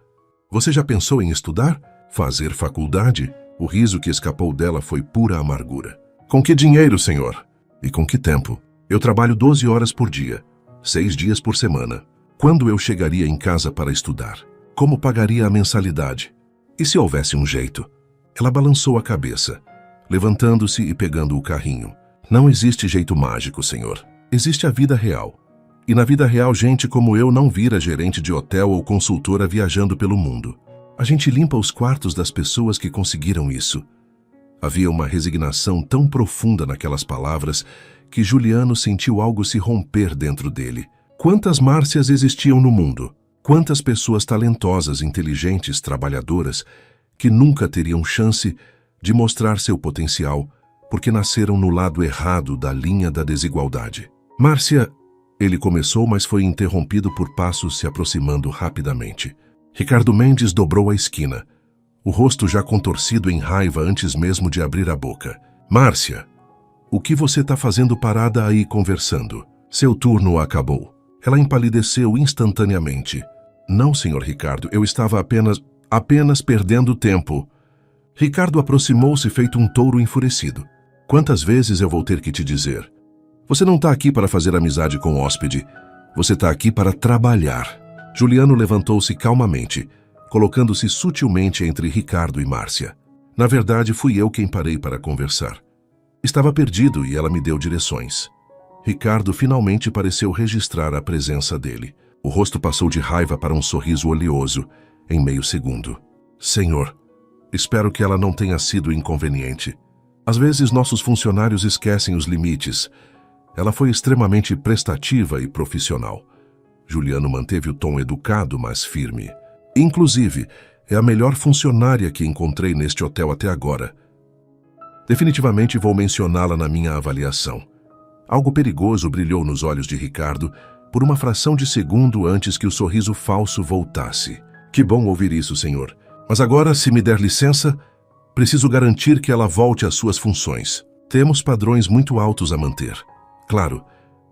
você já pensou em estudar? Fazer faculdade? O riso que escapou dela foi pura amargura. Com que dinheiro, senhor? E com que tempo? Eu trabalho 12 horas por dia, 6 dias por semana. Quando eu chegaria em casa para estudar? Como pagaria a mensalidade? E se houvesse um jeito? Ela balançou a cabeça, levantando-se e pegando o carrinho. Não existe jeito mágico, senhor. Existe a vida real. E na vida real, gente como eu não vira gerente de hotel ou consultora viajando pelo mundo. A gente limpa os quartos das pessoas que conseguiram isso. Havia uma resignação tão profunda naquelas palavras que Juliano sentiu algo se romper dentro dele. Quantas Márcias existiam no mundo? Quantas pessoas talentosas, inteligentes, trabalhadoras, que nunca teriam chance de mostrar seu potencial porque nasceram no lado errado da linha da desigualdade. Márcia, ele começou, mas foi interrompido por passos se aproximando rapidamente. Ricardo Mendes dobrou a esquina, o rosto já contorcido em raiva antes mesmo de abrir a boca. Márcia, o que você está fazendo parada aí conversando? Seu turno acabou. Ela empalideceu instantaneamente. Não, senhor Ricardo, eu estava apenas perdendo tempo. Ricardo aproximou-se feito um touro enfurecido. Quantas vezes eu vou ter que te dizer? Você não está aqui para fazer amizade com o hóspede. Você está aqui para trabalhar. Juliano levantou-se calmamente, colocando-se sutilmente entre Ricardo e Márcia. Na verdade, fui eu quem parei para conversar. Estava perdido e ela me deu direções. Ricardo finalmente pareceu registrar a presença dele. O rosto passou de raiva para um sorriso oleoso, em meio segundo. Senhor, espero que ela não tenha sido inconveniente. Às vezes nossos funcionários esquecem os limites. Ela foi extremamente prestativa e profissional. Juliano manteve o tom educado, mas firme. Inclusive, é a melhor funcionária que encontrei neste hotel até agora. Definitivamente vou mencioná-la na minha avaliação. Algo perigoso brilhou nos olhos de Ricardo por uma fração de segundo antes que o sorriso falso voltasse. Que bom ouvir isso, senhor. Mas agora, se me der licença, preciso garantir que ela volte às suas funções. Temos padrões muito altos a manter. Claro.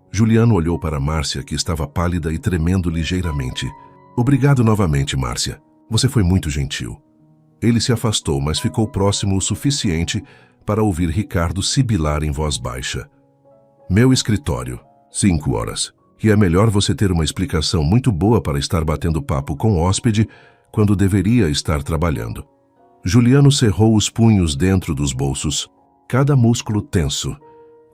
Juliano olhou para Márcia, que estava pálida e tremendo ligeiramente. Obrigado novamente, Márcia. Você foi muito gentil. Ele se afastou, mas ficou próximo o suficiente para ouvir Ricardo sibilar em voz baixa. Meu escritório, 5 horas. E é melhor você ter uma explicação muito boa para estar batendo papo com o hóspede quando deveria estar trabalhando. Juliano cerrou os punhos dentro dos bolsos, cada músculo tenso,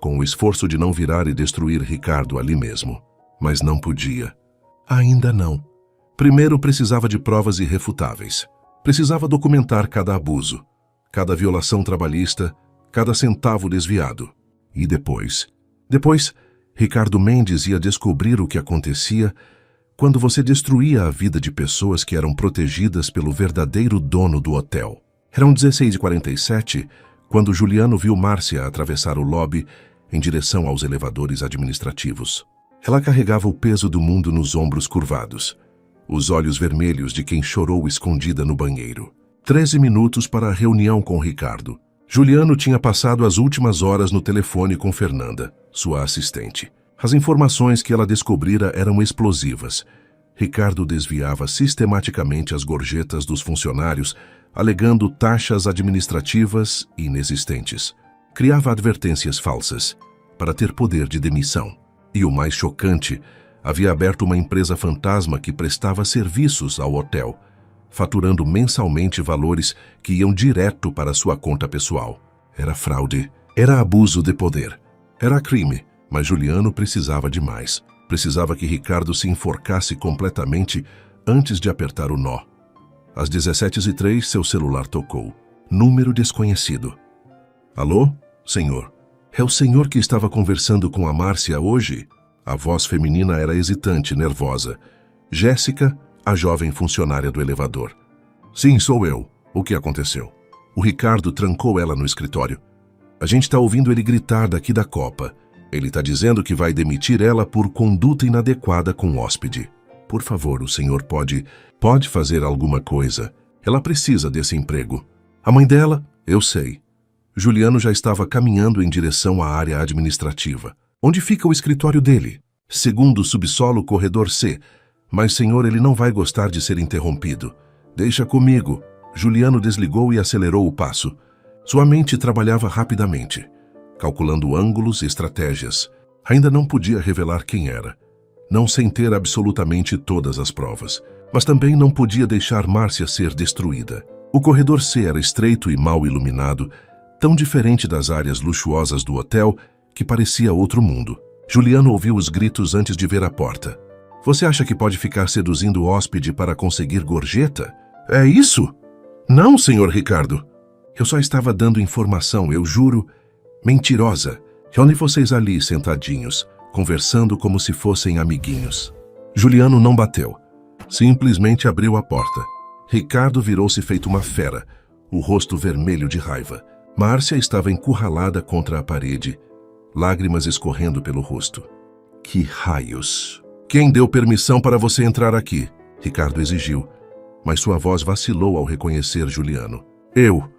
com o esforço de não virar e destruir Ricardo ali mesmo. Mas não podia. Ainda não. Primeiro precisava de provas irrefutáveis. Precisava documentar cada abuso, cada violação trabalhista, cada centavo desviado. E depois, Ricardo Mendes ia descobrir o que acontecia quando você destruía a vida de pessoas que eram protegidas pelo verdadeiro dono do hotel. Eram 16h47 quando Juliano viu Márcia atravessar o lobby em direção aos elevadores administrativos. Ela carregava o peso do mundo nos ombros curvados, os olhos vermelhos de quem chorou escondida no banheiro. 13 minutos para a reunião com Ricardo. Juliano tinha passado as últimas horas no telefone com Fernanda, sua assistente. As informações que ela descobrira eram explosivas. Ricardo desviava sistematicamente as gorjetas dos funcionários, alegando taxas administrativas inexistentes. Criava advertências falsas para ter poder de demissão. E o mais chocante, havia aberto uma empresa fantasma que prestava serviços ao hotel, faturando mensalmente valores que iam direto para sua conta pessoal. Era fraude, era abuso de poder, era crime, mas Juliano precisava de mais. Precisava que Ricardo se enforcasse completamente antes de apertar o nó. Às 17h03, seu celular tocou. Número desconhecido. Alô, senhor? É o senhor que estava conversando com a Márcia hoje? A voz feminina era hesitante, nervosa. Jéssica, a jovem funcionária do elevador. Sim, sou eu. O que aconteceu? O Ricardo trancou ela no escritório. A gente está ouvindo ele gritar daqui da copa. Ele está dizendo que vai demitir ela por conduta inadequada com o hóspede. Por favor, o senhor pode fazer alguma coisa. Ela precisa desse emprego. A mãe dela, eu sei. Juliano já estava caminhando em direção à área administrativa. Onde fica o escritório dele? Segundo subsolo, corredor C. Mas, senhor, ele não vai gostar de ser interrompido. Deixa comigo. Juliano desligou e acelerou o passo. Sua mente trabalhava rapidamente, calculando ângulos e estratégias. Ainda não podia revelar quem era. Não sem ter absolutamente todas as provas. Mas também não podia deixar Márcia ser destruída. O corredor C era estreito e mal iluminado, tão diferente das áreas luxuosas do hotel que parecia outro mundo. Juliano ouviu os gritos antes de ver a porta. Você acha que pode ficar seduzindo o hóspede para conseguir gorjeta? É isso? Não, senhor Ricardo. Eu só estava dando informação, eu juro. Mentirosa. Onde vocês ali, sentadinhos, conversando como se fossem amiguinhos? Juliano não bateu. Simplesmente abriu a porta. Ricardo virou-se feito uma fera, o rosto vermelho de raiva. Márcia estava encurralada contra a parede, lágrimas escorrendo pelo rosto. Que raios! Quem deu permissão para você entrar aqui? Ricardo exigiu, mas sua voz vacilou ao reconhecer Juliano. Eu.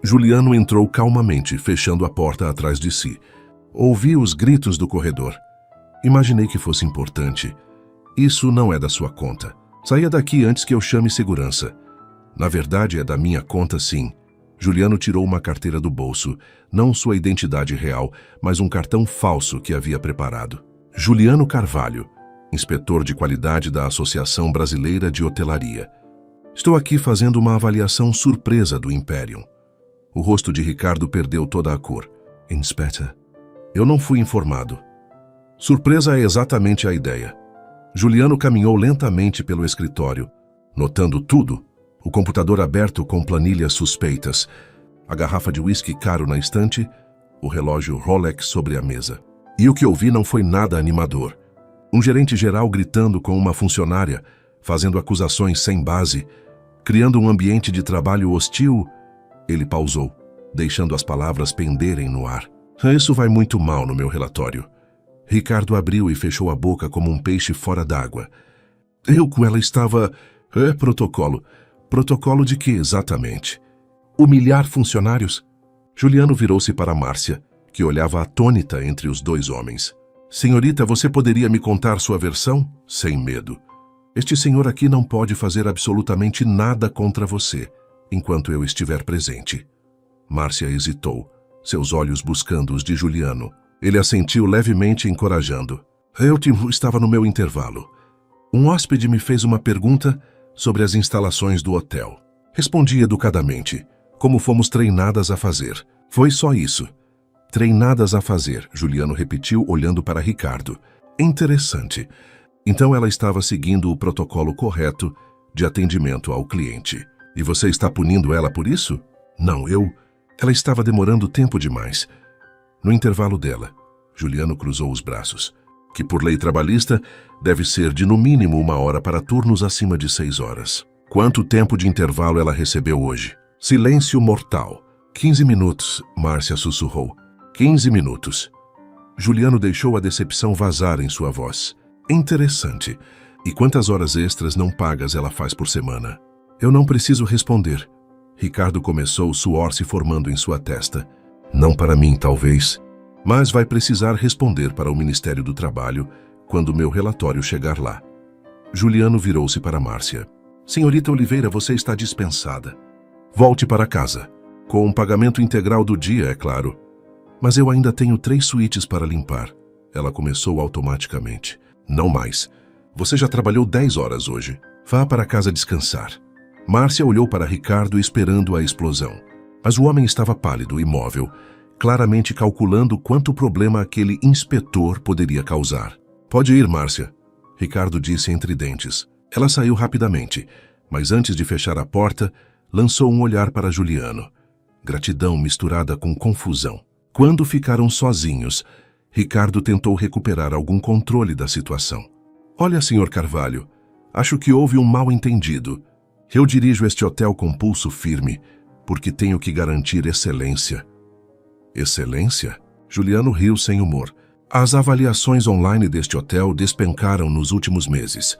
Juliano entrou calmamente, fechando a porta atrás de si. Ouvi os gritos do corredor. Imaginei que fosse importante. Isso não é da sua conta. Saia daqui antes que eu chame segurança. Na verdade, é da minha conta, sim. Juliano tirou uma carteira do bolso, não sua identidade real, mas um cartão falso que havia preparado. Juliano Carvalho, inspetor de qualidade da Associação Brasileira de Hotelaria. Estou aqui fazendo uma avaliação surpresa do Imperium. O rosto de Ricardo perdeu toda a cor. Inspector, eu não fui informado. Surpresa é exatamente a ideia. Juliano caminhou lentamente pelo escritório, notando tudo. O computador aberto com planilhas suspeitas, a garrafa de uísque caro na estante, o relógio Rolex sobre a mesa. E o que ouvi não foi nada animador. Um gerente geral gritando com uma funcionária, fazendo acusações sem base, criando um ambiente de trabalho hostil. Ele pausou, deixando as palavras penderem no ar. Isso vai muito mal no meu relatório. Ricardo abriu e fechou a boca como um peixe fora d'água. Ela estava... protocolo. Protocolo de que exatamente? Humilhar funcionários? Juliano virou-se para Márcia, que olhava atônita entre os dois homens. Senhorita, você poderia me contar sua versão? Sem medo. Este senhor aqui não pode fazer absolutamente nada contra você, enquanto eu estiver presente. Márcia hesitou, seus olhos buscando os de Juliano. Ele assentiu levemente, encorajando. Eu estava no meu intervalo. Um hóspede me fez uma pergunta sobre as instalações do hotel. Respondi educadamente, como fomos treinadas a fazer. Foi só isso. Treinadas a fazer, Juliano repetiu, olhando para Ricardo. Interessante. Então ela estava seguindo o protocolo correto de atendimento ao cliente. E você está punindo ela por isso? Não, Ela estava demorando tempo demais. No intervalo dela, Juliano cruzou os braços, que por lei trabalhista deve ser de no mínimo 1 hora para turnos acima de 6 horas. Quanto tempo de intervalo ela recebeu hoje? Silêncio mortal. 15 minutos, Márcia sussurrou. 15 minutos. Juliano deixou a decepção vazar em sua voz. Interessante. E quantas horas extras não pagas ela faz por semana? Eu não preciso responder. Ricardo começou, o suor se formando em sua testa. Não para mim, talvez. Mas vai precisar responder para o Ministério do Trabalho quando meu relatório chegar lá. Juliano virou-se para Márcia. Senhorita Oliveira, você está dispensada. Volte para casa. Com um pagamento integral do dia, é claro. Mas eu ainda tenho 3 suítes para limpar. Ela começou automaticamente. Não mais. Você já trabalhou 10 horas hoje. Vá para casa descansar. Márcia olhou para Ricardo esperando a explosão. Mas o homem estava pálido, imóvel, claramente calculando quanto problema aquele inspetor poderia causar. Pode ir, Márcia, Ricardo disse entre dentes. Ela saiu rapidamente, mas antes de fechar a porta, lançou um olhar para Juliano. Gratidão misturada com confusão. Quando ficaram sozinhos, Ricardo tentou recuperar algum controle da situação. Olha, Sr. Carvalho, Acho que houve um mal-entendido. Eu dirijo este hotel com pulso firme, porque tenho que garantir excelência. Excelência? Juliano riu sem humor. As avaliações online deste hotel despencaram nos últimos meses.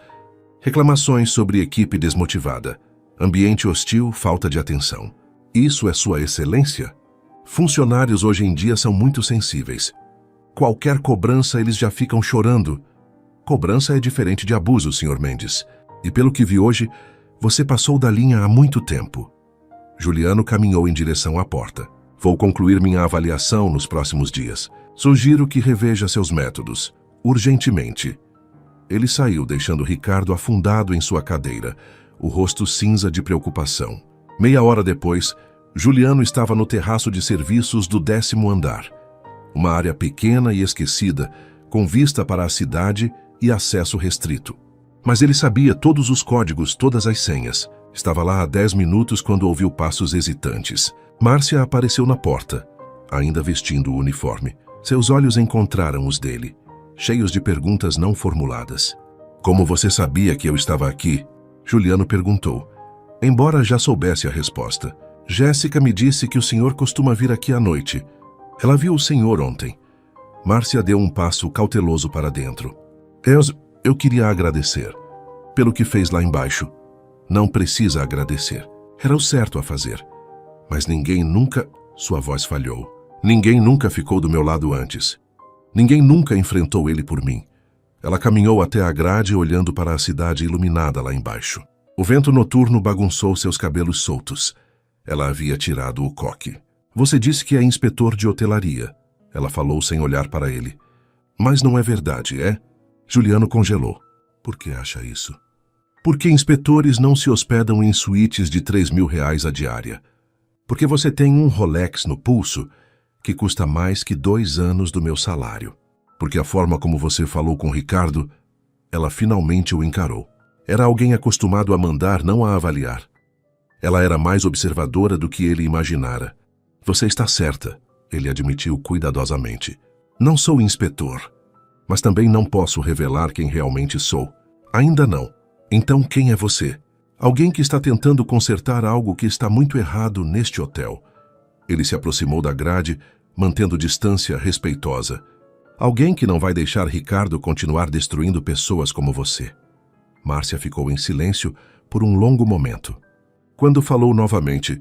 Reclamações sobre equipe desmotivada, ambiente hostil, falta de atenção. Isso é sua excelência? Funcionários hoje em dia são muito sensíveis. Qualquer cobrança eles já ficam chorando. Cobrança é diferente de abuso, Sr. Mendes. E pelo que vi hoje, você passou da linha há muito tempo. Juliano caminhou em direção à porta. Vou concluir minha avaliação nos próximos dias. Sugiro que reveja seus métodos, urgentemente. Ele saiu, deixando Ricardo afundado em sua cadeira, o rosto cinza de preocupação. Meia hora depois, Juliano estava no terraço de serviços do 10º andar. Uma área pequena e esquecida, com vista para a cidade e acesso restrito. Mas ele sabia todos os códigos, todas as senhas. Estava lá há 10 minutos quando ouviu passos hesitantes. Márcia apareceu na porta, ainda vestindo o uniforme. Seus olhos encontraram os dele, cheios de perguntas não formuladas. Como você sabia que eu estava aqui? Juliano perguntou, embora já soubesse a resposta. Jéssica me disse que o senhor costuma vir aqui à noite. Ela viu o senhor ontem. Márcia deu um passo cauteloso para dentro. Eu queria agradecer pelo que fez lá embaixo. Não precisa agradecer. Era o certo a fazer. Mas ninguém nunca... Sua voz falhou. Ninguém nunca ficou do meu lado antes. Ninguém nunca enfrentou ele por mim. Ela caminhou até a grade olhando para a cidade iluminada lá embaixo. O vento noturno bagunçou seus cabelos soltos. Ela havia tirado o coque. Você disse que é inspetor de hotelaria. Ela falou sem olhar para ele. Mas não é verdade, é? Juliano congelou. Por que acha isso? Porque inspetores não se hospedam em suítes de R$3.000 a diária. Porque você tem um Rolex no pulso que custa mais que 2 anos do meu salário. Porque a forma como você falou com Ricardo, ela finalmente o encarou. Era alguém acostumado a mandar, não a avaliar. Ela era mais observadora do que ele imaginara. Você está certa, ele admitiu cuidadosamente. Não sou inspetor, mas também não posso revelar quem realmente sou. Ainda não. Então quem é você? Alguém que está tentando consertar algo que está muito errado neste hotel. Ele se aproximou da grade, mantendo distância respeitosa. Alguém que não vai deixar Ricardo continuar destruindo pessoas como você. Márcia ficou em silêncio por um longo momento. Quando falou novamente,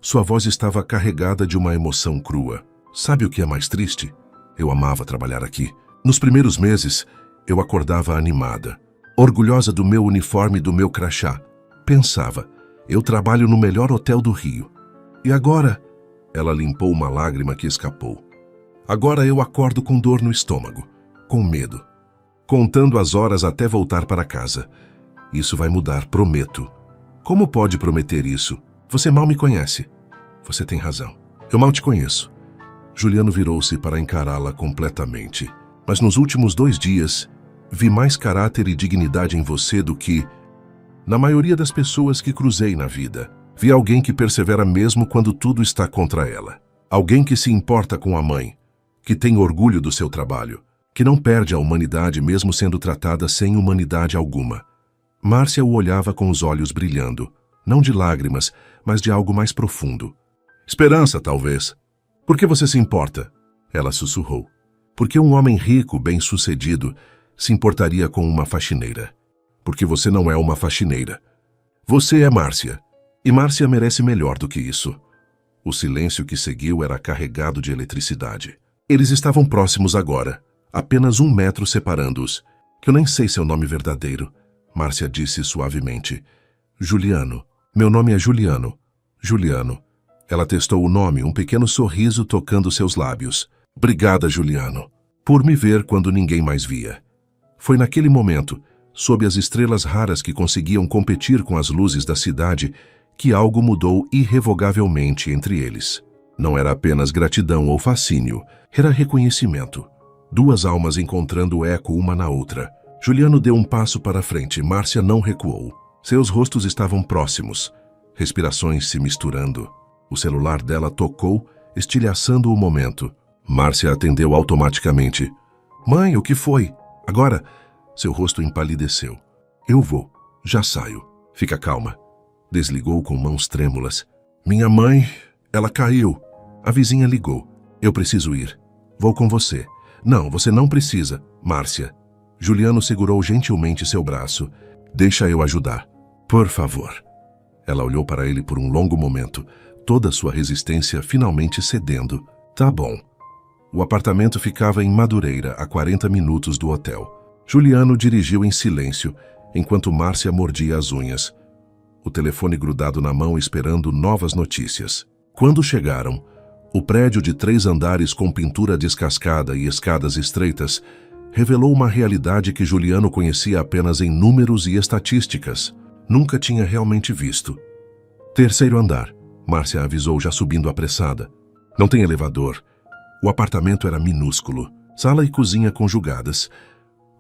sua voz estava carregada de uma emoção crua. Sabe o que é mais triste? Eu amava trabalhar aqui. Nos primeiros meses, eu acordava animada, orgulhosa do meu uniforme e do meu crachá. Pensava, eu trabalho no melhor hotel do Rio. E agora? Ela limpou uma lágrima que escapou. Agora eu acordo com dor no estômago, com medo, contando as horas até voltar para casa. Isso vai mudar, prometo. Como pode prometer isso? Você mal me conhece. Você tem razão. Eu mal te conheço. Juliano virou-se para encará-la completamente. Mas nos últimos 2 dias, vi mais caráter e dignidade em você do que na maioria das pessoas que cruzei na vida. Vi alguém que persevera mesmo quando tudo está contra ela. Alguém que se importa com a mãe, que tem orgulho do seu trabalho, que não perde a humanidade mesmo sendo tratada sem humanidade alguma. Márcia o olhava com os olhos brilhando, não de lágrimas, mas de algo mais profundo. Esperança, talvez. Por que você se importa? Ela sussurrou. Porque um homem rico, bem-sucedido, se importaria com uma faxineira. Porque você não é uma faxineira. Você é Márcia. E Márcia merece melhor do que isso. O silêncio que seguiu era carregado de eletricidade. Eles estavam próximos agora, apenas 1 metro separando-os. Eu nem sei seu nome verdadeiro, Márcia disse suavemente. Juliano. Meu nome é Juliano. Juliano. Ela testou o nome, um pequeno sorriso tocando seus lábios. Obrigada, Juliano, por me ver quando ninguém mais via. Foi naquele momento, sob as estrelas raras que conseguiam competir com as luzes da cidade, que algo mudou irrevogavelmente entre eles. Não era apenas gratidão ou fascínio, era reconhecimento. 2 almas encontrando eco uma na outra. Juliano deu um passo para frente, Márcia não recuou. Seus rostos estavam próximos, respirações se misturando. O celular dela tocou, estilhaçando o momento. Márcia atendeu automaticamente. Mãe, o que foi? Agora, seu rosto empalideceu. Eu vou. Já saio. Fica calma. Desligou com mãos trêmulas. Minha mãe, ela caiu. A vizinha ligou. Eu preciso ir. Vou com você. Não, você não precisa. Márcia. Juliano segurou gentilmente seu braço. Deixa eu ajudar. Por favor. Ela olhou para ele por um longo momento, toda sua resistência finalmente cedendo. Tá bom. O apartamento ficava em Madureira, a 40 minutos do hotel. Juliano dirigiu em silêncio, enquanto Márcia mordia as unhas. O telefone grudado na mão esperando novas notícias. Quando chegaram, o prédio de 3 andares com pintura descascada e escadas estreitas revelou uma realidade que Juliano conhecia apenas em números e estatísticas. Nunca tinha realmente visto. 3º andar, Márcia avisou já subindo apressada. Não tem elevador. O apartamento era minúsculo, sala e cozinha conjugadas.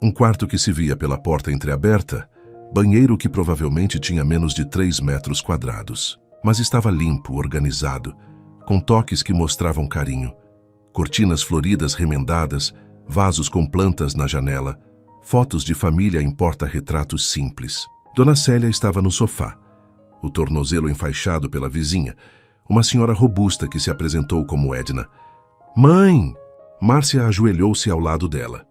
Um quarto que se via pela porta entreaberta, banheiro que provavelmente tinha menos de 3 metros quadrados. Mas estava limpo, organizado, com toques que mostravam carinho. Cortinas floridas remendadas, vasos com plantas na janela, fotos de família em porta-retratos simples. Dona Célia estava no sofá, o tornozelo enfaixado pela vizinha, uma senhora robusta que se apresentou como Edna. Mãe! Márcia ajoelhou-se ao lado dela.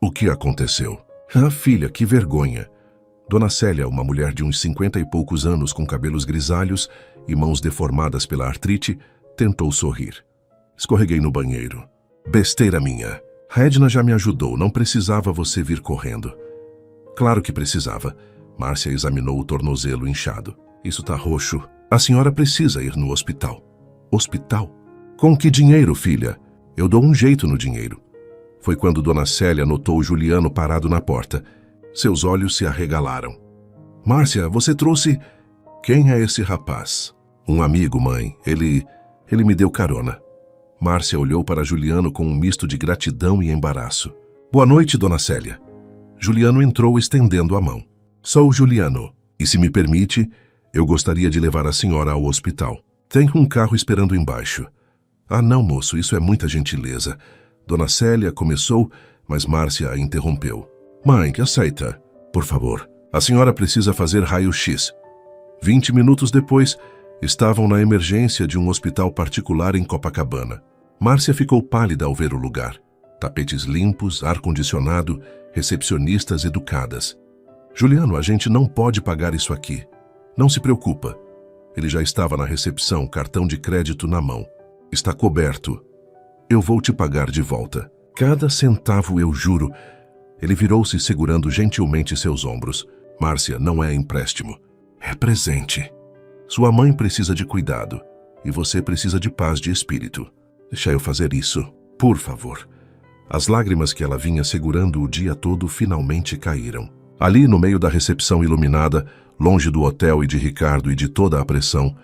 O que aconteceu? Ah, filha, que vergonha! Dona Célia, uma mulher de uns 50 e poucos anos com cabelos grisalhos e mãos deformadas pela artrite, tentou sorrir. Escorreguei no banheiro. Besteira minha. A Edna já me ajudou, não precisava você vir correndo. Claro que precisava. Márcia examinou o tornozelo inchado. Isso tá roxo. A senhora precisa ir no hospital. Hospital? Com que dinheiro, filha? Eu dou um jeito no dinheiro. Foi quando Dona Célia notou Juliano parado na porta. Seus olhos se arregalaram. Márcia, você trouxe... Quem é esse rapaz? Um amigo, mãe. Ele me deu carona. Márcia olhou para Juliano com um misto de gratidão e embaraço. Boa noite, Dona Célia. Juliano entrou estendendo a mão. Sou Juliano, e se me permite, eu gostaria de levar a senhora ao hospital. Tem um carro esperando embaixo. Ah, não, moço, isso é muita gentileza. Dona Célia começou, mas Márcia a interrompeu. Mãe, que aceita. Por favor, a senhora precisa fazer raio-x. 20 minutos depois, estavam na emergência de um hospital particular em Copacabana. Márcia ficou pálida ao ver o lugar. Tapetes limpos, ar-condicionado, recepcionistas educadas. Juliano, a gente não pode pagar isso aqui. Não se preocupa. Ele já estava na recepção, cartão de crédito na mão. Está coberto. Eu vou te pagar de volta. Cada centavo, eu juro. Ele virou-se segurando gentilmente seus ombros. Márcia, não é empréstimo. É presente. Sua mãe precisa de cuidado. E você precisa de paz de espírito. Deixa eu fazer isso. Por favor. As lágrimas que ela vinha segurando o dia todo finalmente caíram. Ali, no meio da recepção iluminada, longe do hotel e de Ricardo e de toda a pressão,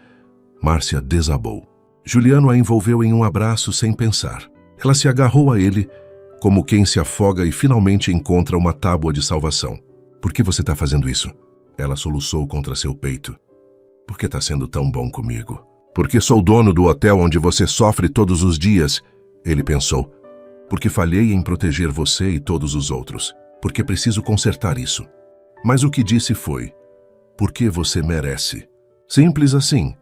Márcia desabou. Juliano a envolveu em um abraço sem pensar. Ela se agarrou a ele, como quem se afoga e finalmente encontra uma tábua de salvação. Por que você está fazendo isso? Ela soluçou contra seu peito. Por que está sendo tão bom comigo? Porque sou dono do hotel onde você sofre todos os dias, ele pensou. Porque falhei em proteger você e todos os outros. Porque preciso consertar isso. Mas o que disse foi, porque você merece. Simples assim.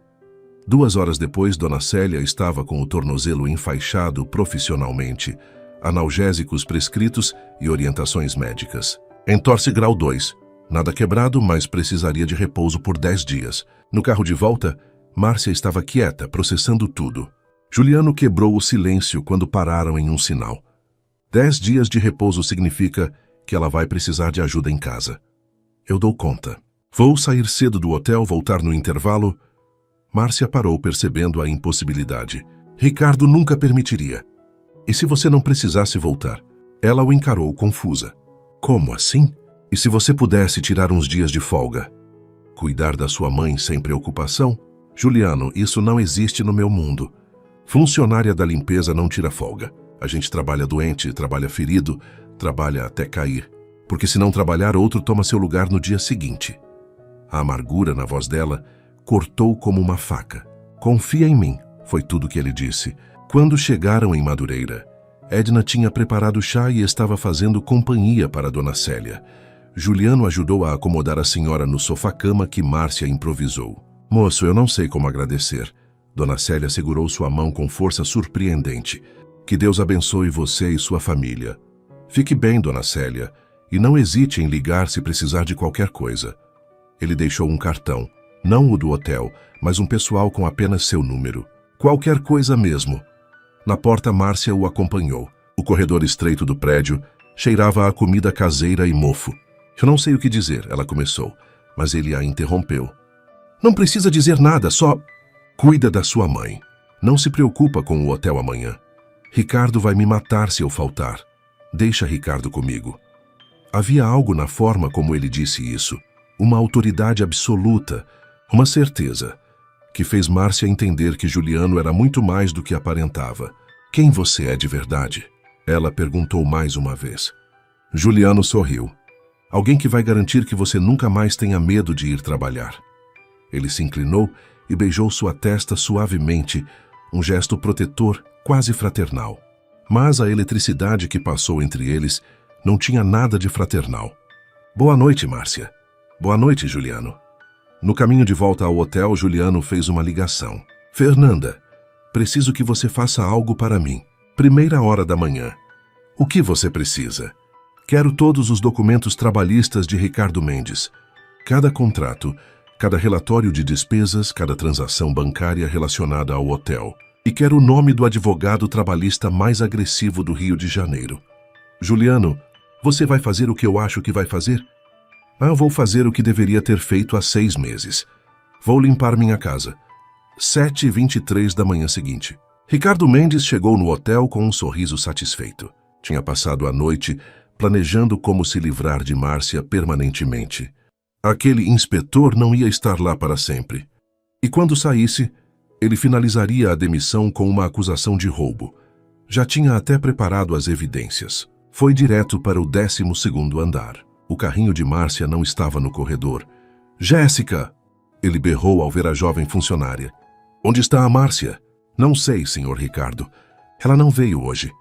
2 horas depois, Dona Célia estava com o tornozelo enfaixado profissionalmente, analgésicos prescritos e orientações médicas. Entorse grau 2. Nada quebrado, mas precisaria de repouso por 10 dias. No carro de volta, Márcia estava quieta, processando tudo. Juliano quebrou o silêncio quando pararam em um sinal. 10 dias de repouso significa que ela vai precisar de ajuda em casa. Eu dou conta. Vou sair cedo do hotel, voltar no intervalo. Márcia parou, percebendo a impossibilidade. Ricardo nunca permitiria. E se você não precisasse voltar? Ela o encarou confusa. Como assim? E se você pudesse tirar uns dias de folga? Cuidar da sua mãe sem preocupação? Juliano, isso não existe no meu mundo. Funcionária da limpeza não tira folga. A gente trabalha doente, trabalha ferido, trabalha até cair. Porque se não trabalhar, outro toma seu lugar no dia seguinte. A amargura na voz dela cortou como uma faca. Confia em mim, foi tudo que ele disse. Quando chegaram em Madureira, Edna tinha preparado chá e estava fazendo companhia para Dona Célia. Juliano ajudou a acomodar a senhora no sofá-cama que Márcia improvisou. Moço, eu não sei como agradecer. Dona Célia segurou sua mão com força surpreendente. Que Deus abençoe você e sua família. Fique bem, Dona Célia, e não hesite em ligar se precisar de qualquer coisa. Ele deixou um cartão, não o do hotel, mas um pessoal com apenas seu número. Qualquer coisa mesmo. Na porta, Márcia o acompanhou. O corredor estreito do prédio cheirava a comida caseira e mofo. Eu não sei o que dizer, ela começou, mas ele a interrompeu. Não precisa dizer nada, só cuida da sua mãe. Não se preocupa com o hotel amanhã. Ricardo vai me matar se eu faltar. Deixa Ricardo comigo. Havia algo na forma como ele disse isso, uma autoridade absoluta, uma certeza, que fez Márcia entender que Juliano era muito mais do que aparentava. Quem você é de verdade? Ela perguntou mais uma vez. Juliano sorriu. Alguém que vai garantir que você nunca mais tenha medo de ir trabalhar. Ele se inclinou e beijou sua testa suavemente, um gesto protetor, quase fraternal. Mas a eletricidade que passou entre eles não tinha nada de fraternal. Boa noite, Márcia. Boa noite, Juliano. No caminho de volta ao hotel, Juliano fez uma ligação. Fernanda, preciso que você faça algo para mim. 1h da manhã. O que você precisa? Quero todos os documentos trabalhistas de Ricardo Mendes. Cada contrato, cada relatório de despesas, cada transação bancária relacionada ao hotel. E quero o nome do advogado trabalhista mais agressivo do Rio de Janeiro. Juliano, você vai fazer o que eu acho que vai fazer? Vou fazer o que deveria ter feito há 6 meses. Vou limpar minha casa. 7h23 da manhã seguinte. Ricardo Mendes chegou no hotel com um sorriso satisfeito. Tinha passado a noite planejando como se livrar de Márcia permanentemente. Aquele inspetor não ia estar lá para sempre. E quando saísse, ele finalizaria a demissão com uma acusação de roubo. Já tinha até preparado as evidências. Foi direto para o 12º andar. O carrinho de Márcia não estava no corredor. Jéssica! Ele berrou ao ver a jovem funcionária. Onde está a Márcia? Não sei, senhor Ricardo. Ela não veio hoje.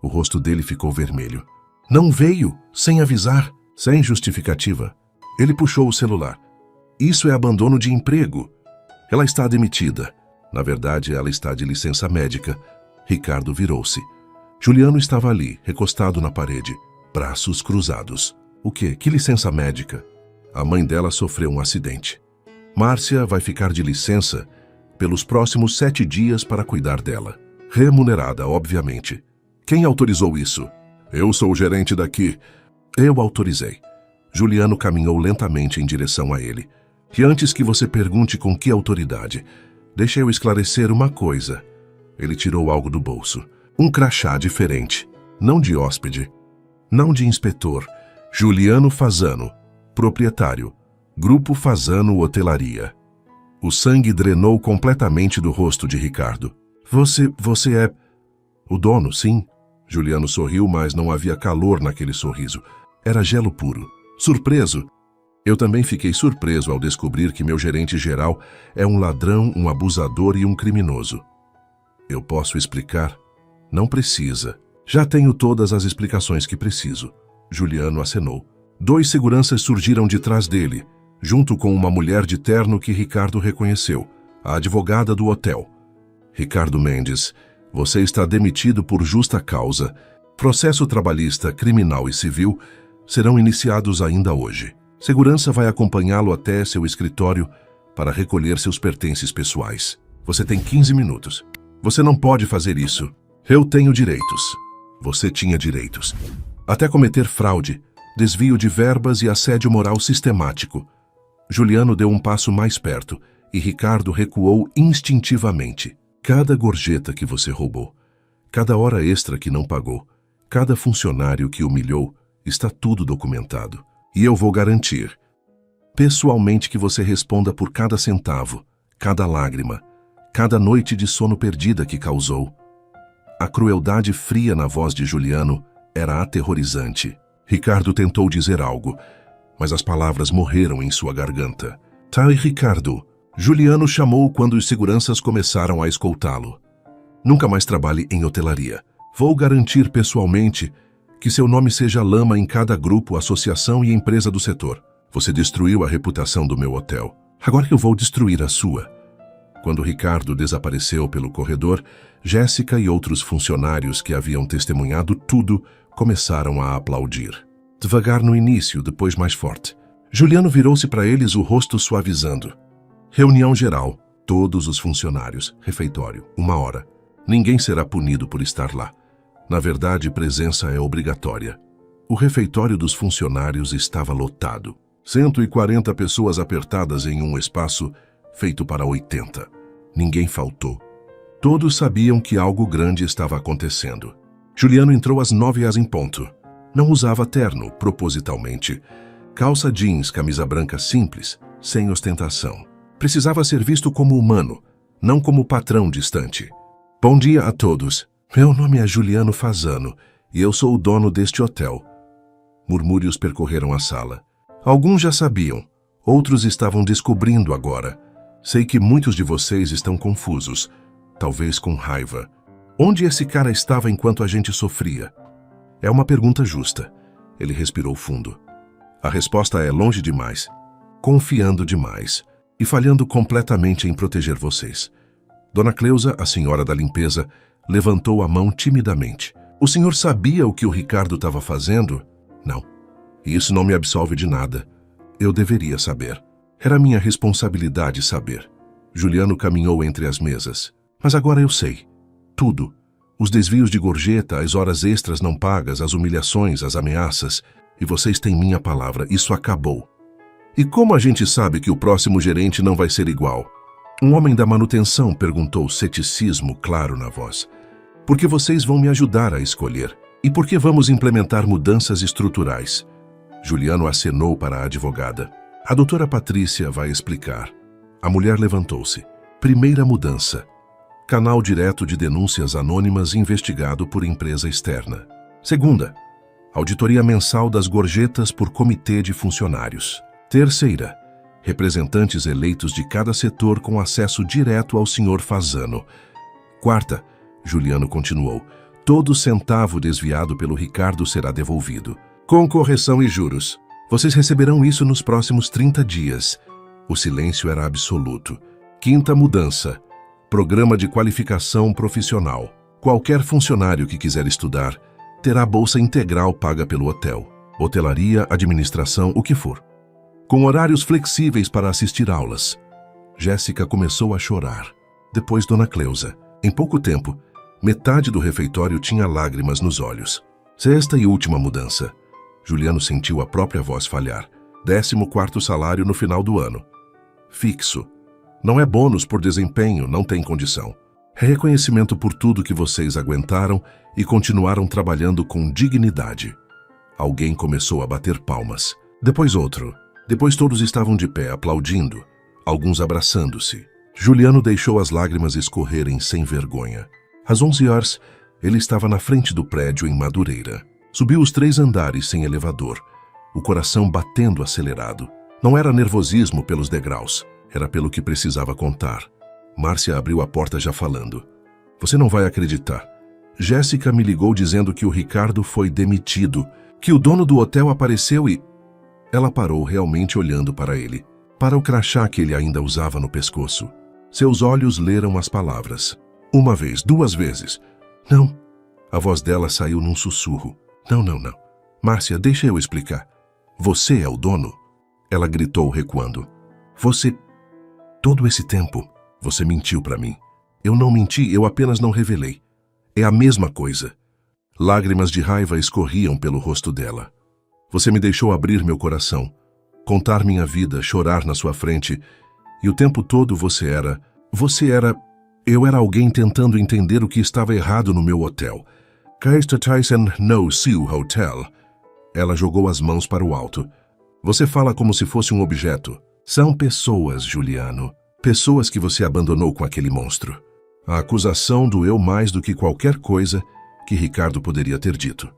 O rosto dele ficou vermelho. Não veio, sem avisar, sem justificativa. Ele puxou o celular. Isso é abandono de emprego. Ela está demitida. Na verdade, ela está de licença médica. Ricardo virou-se. Juliano estava ali, recostado na parede, braços cruzados. O quê? Que licença médica? A mãe dela sofreu um acidente. Márcia vai ficar de licença pelos próximos 7 dias para cuidar dela. Remunerada, obviamente. Quem autorizou isso? Eu sou o gerente daqui. Eu autorizei. Juliano caminhou lentamente em direção a ele. E antes que você pergunte com que autoridade, deixe eu esclarecer uma coisa. Ele tirou algo do bolso. Um crachá diferente. Não de hóspede. Não de inspetor. Juliano Fasano, proprietário. Grupo Fasano Hotelaria. O sangue drenou completamente do rosto de Ricardo. Você é... O dono, sim. Juliano sorriu, mas não havia calor naquele sorriso. Era gelo puro. Surpreso. Eu também fiquei surpreso ao descobrir que meu gerente geral é um ladrão, um abusador e um criminoso. Eu posso explicar? Não precisa. Já tenho todas as explicações que preciso. Juliano acenou. 2 seguranças surgiram de trás dele, junto com uma mulher de terno que Ricardo reconheceu, a advogada do hotel. Ricardo Mendes, você está demitido por justa causa. Processo trabalhista, criminal e civil serão iniciados ainda hoje. Segurança vai acompanhá-lo até seu escritório para recolher seus pertences pessoais. Você tem 15 minutos. Você não pode fazer isso. Eu tenho direitos. Você tinha direitos. Até cometer fraude, desvio de verbas e assédio moral sistemático. Juliano deu um passo mais perto e Ricardo recuou instintivamente. Cada gorjeta que você roubou, cada hora extra que não pagou, cada funcionário que humilhou, está tudo documentado. E eu vou garantir, pessoalmente, que você responda por cada centavo, cada lágrima, cada noite de sono perdida que causou. A crueldade fria na voz de Juliano era aterrorizante. Ricardo tentou dizer algo, mas as palavras morreram em sua garganta. Tá, Ricardo. Juliano chamou quando os seguranças começaram a escoltá-lo. Nunca mais trabalhe em hotelaria. Vou garantir pessoalmente Que seu nome seja lama em cada grupo, associação e empresa do setor. Você destruiu a reputação do meu hotel. Agora eu vou destruir a sua. Quando Ricardo desapareceu pelo corredor, Jéssica e outros funcionários que haviam testemunhado tudo começaram a aplaudir. Devagar no início, depois mais forte. Juliano virou-se para eles, o rosto suavizando. Reunião geral. Todos os funcionários. Refeitório. 1 hora. Ninguém será punido por estar lá. Na verdade, presença é obrigatória. O refeitório dos funcionários estava lotado. 140 pessoas apertadas em um espaço feito para 80. Ninguém faltou. Todos sabiam que algo grande estava acontecendo. Juliano entrou às 9h em ponto. Não usava terno, propositalmente. Calça jeans, camisa branca simples, sem ostentação. Precisava ser visto como humano, não como patrão distante. Bom dia a todos. Meu nome é Juliano Fasano e eu sou o dono deste hotel. Murmúrios percorreram a sala. Alguns já sabiam, outros estavam descobrindo agora. Sei que muitos de vocês estão confusos, talvez com raiva. Onde esse cara estava enquanto a gente sofria? É uma pergunta justa. Ele respirou fundo. A resposta é longe demais, confiando demais e falhando completamente em proteger vocês. Dona Cleusa, a senhora da limpeza, levantou a mão timidamente. O senhor sabia o que o Ricardo estava fazendo? Não. E isso não me absolve de nada. Eu deveria saber. Era minha responsabilidade saber. Juliano caminhou entre as mesas. Mas agora eu sei. Tudo. Os desvios de gorjeta, as horas extras não pagas, as humilhações, as ameaças. E vocês têm minha palavra. Isso acabou. E como a gente sabe que o próximo gerente não vai ser igual? Um homem da manutenção perguntou, ceticismo claro na voz. Porque vocês vão me ajudar a escolher. E por que vamos implementar mudanças estruturais? Juliano acenou para a advogada. A doutora Patrícia vai explicar. A mulher levantou-se. Primeira mudança. Canal direto de denúncias anônimas investigado por empresa externa. Segunda. Auditoria mensal das gorjetas por comitê de funcionários. Terceira. Representantes eleitos de cada setor com acesso direto ao Sr. Fasano. Quarta. Juliano continuou. Todo centavo desviado pelo Ricardo será devolvido. Com correção e juros. Vocês receberão isso nos próximos 30 dias. O silêncio era absoluto. Quinta mudança. Programa de qualificação profissional. Qualquer funcionário que quiser estudar terá bolsa integral paga pelo hotel. Hotelaria, administração, o que for. Com horários flexíveis para assistir aulas. Jéssica começou a chorar. Depois Dona Cleusa. Em pouco tempo, metade do refeitório tinha lágrimas nos olhos. Sexta e última mudança. Juliano sentiu a própria voz falhar. 14º salário no final do ano. Fixo. Não é bônus por desempenho, não tem condição. É reconhecimento por tudo que vocês aguentaram e continuaram trabalhando com dignidade. Alguém começou a bater palmas. Depois outro. Depois todos estavam de pé, aplaudindo, alguns abraçando-se. Juliano deixou as lágrimas escorrerem sem vergonha. Às 11h, ele estava na frente do prédio em Madureira. Subiu os 3 andares sem elevador, o coração batendo acelerado. Não era nervosismo pelos degraus, era pelo que precisava contar. Márcia abriu a porta já falando. Você não vai acreditar. Jéssica me ligou dizendo que o Ricardo foi demitido, que o dono do hotel apareceu e... Ela parou realmente olhando para ele, para o crachá que ele ainda usava no pescoço. Seus olhos leram as palavras. 1 vez, 2 vezes. Não. A voz dela saiu num sussurro. Não. Márcia, deixa eu explicar. Você é o dono? Ela gritou recuando. Você... Todo esse tempo, você mentiu para mim. Eu não menti, eu apenas não revelei. É a mesma coisa. Lágrimas de raiva escorriam pelo rosto dela. Você me deixou abrir meu coração, contar minha vida, chorar na sua frente, e o tempo todo você era... Eu era alguém tentando entender o que estava errado no meu hotel. Kaister Tyson no seu hotel. Ela jogou as mãos para o alto. Você fala como se fosse um objeto. São pessoas, Juliano. Pessoas que você abandonou com aquele monstro. A acusação doeu mais do que qualquer coisa que Ricardo poderia ter dito.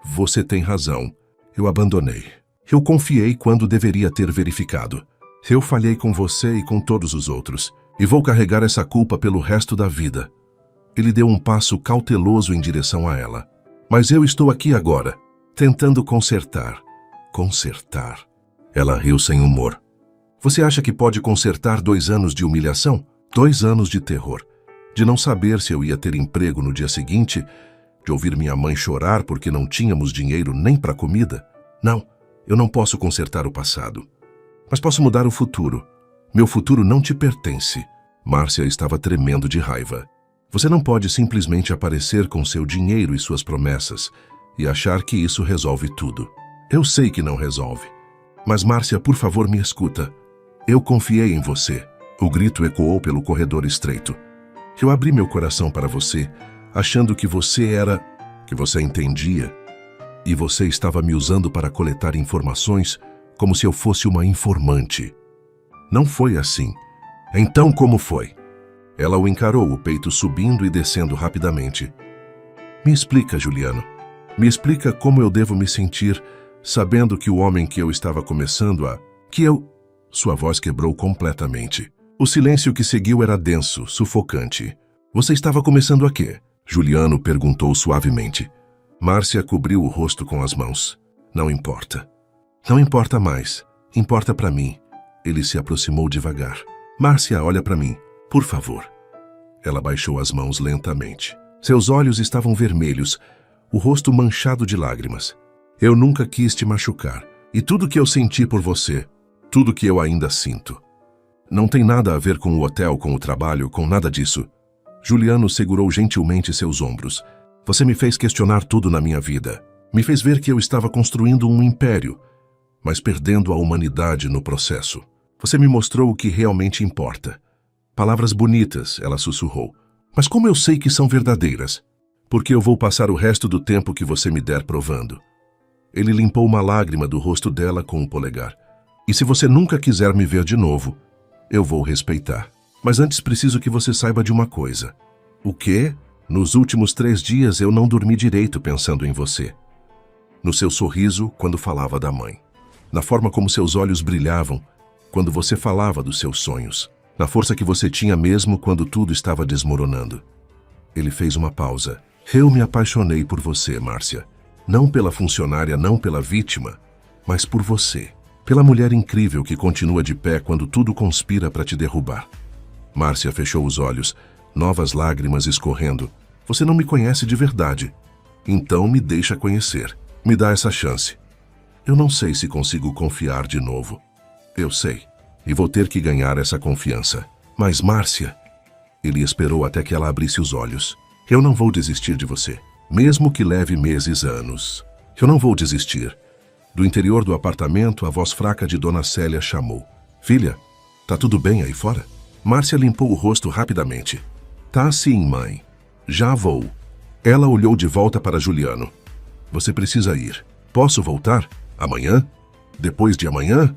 Você tem razão. Eu abandonei. Eu confiei quando deveria ter verificado. Eu falhei com você e com todos os outros. E vou carregar essa culpa pelo resto da vida. Ele deu um passo cauteloso em direção a ela. Mas eu estou aqui agora. tentando consertar. Consertar. Ela riu sem humor. Você acha que pode consertar 2 anos de humilhação? 2 anos de terror. De não saber se eu ia ter emprego no dia seguinte, de ouvir minha mãe chorar porque não tínhamos dinheiro nem para comida? Não, eu não posso consertar o passado. Mas posso mudar o futuro. Meu futuro não te pertence. Márcia estava tremendo de raiva. Você não pode simplesmente aparecer com seu dinheiro e suas promessas e achar que isso resolve tudo. Eu sei que não resolve. Mas Márcia, por favor, me escuta. Eu confiei em você. O grito ecoou pelo corredor estreito. Eu abri meu coração para você, achando que você entendia. E você estava me usando para coletar informações como se eu fosse uma informante. Não foi assim. Então como foi? Ela o encarou, o peito subindo e descendo rapidamente. Me explica, Juliano. Me explica como eu devo me sentir, sabendo que o homem que eu estava começando a... Sua voz quebrou completamente. O silêncio que seguiu era denso, sufocante. Você estava começando a quê? Juliano perguntou suavemente. Márcia cobriu o rosto com as mãos. Não importa. Não importa mais. Importa para mim. Ele se aproximou devagar. Márcia, olha para mim. Por favor. Ela baixou as mãos lentamente. Seus olhos estavam vermelhos, o rosto manchado de lágrimas. Eu nunca quis te machucar. E tudo que eu senti por você, tudo que eu ainda sinto. Não tem nada a ver com o hotel, com o trabalho, com nada disso. Juliano segurou gentilmente seus ombros. Você me fez questionar tudo na minha vida. Me fez ver que eu estava construindo um império, mas perdendo a humanidade no processo. Você me mostrou o que realmente importa. Palavras bonitas, ela sussurrou. Mas como eu sei que são verdadeiras? Porque eu vou passar o resto do tempo que você me der provando. Ele limpou uma lágrima do rosto dela com o polegar. E se você nunca quiser me ver de novo, eu vou respeitar. Mas antes preciso que você saiba de uma coisa. O quê? Nos últimos 3 dias eu não dormi direito pensando em você. No seu sorriso quando falava da mãe. Na forma como seus olhos brilhavam quando você falava dos seus sonhos. Na força que você tinha mesmo quando tudo estava desmoronando. Ele fez uma pausa. Eu me apaixonei por você, Márcia. Não pela funcionária, não pela vítima, mas por você. Pela mulher incrível que continua de pé quando tudo conspira para te derrubar. Márcia fechou os olhos, novas lágrimas escorrendo. Você não me conhece de verdade. Então me deixa conhecer. Me dá essa chance. Eu não sei se consigo confiar de novo. Eu sei. E vou ter que ganhar essa confiança. Mas, Márcia... Ele esperou até que ela abrisse os olhos. Eu não vou desistir de você. Mesmo que leve meses, anos. Eu não vou desistir. Do interior do apartamento, a voz fraca de Dona Célia chamou. Filha, tá tudo bem aí fora? Márcia limpou o rosto rapidamente. Tá sim, mãe. Já vou. Ela olhou de volta para Juliano. Você precisa ir. Posso voltar? Amanhã? Depois de amanhã?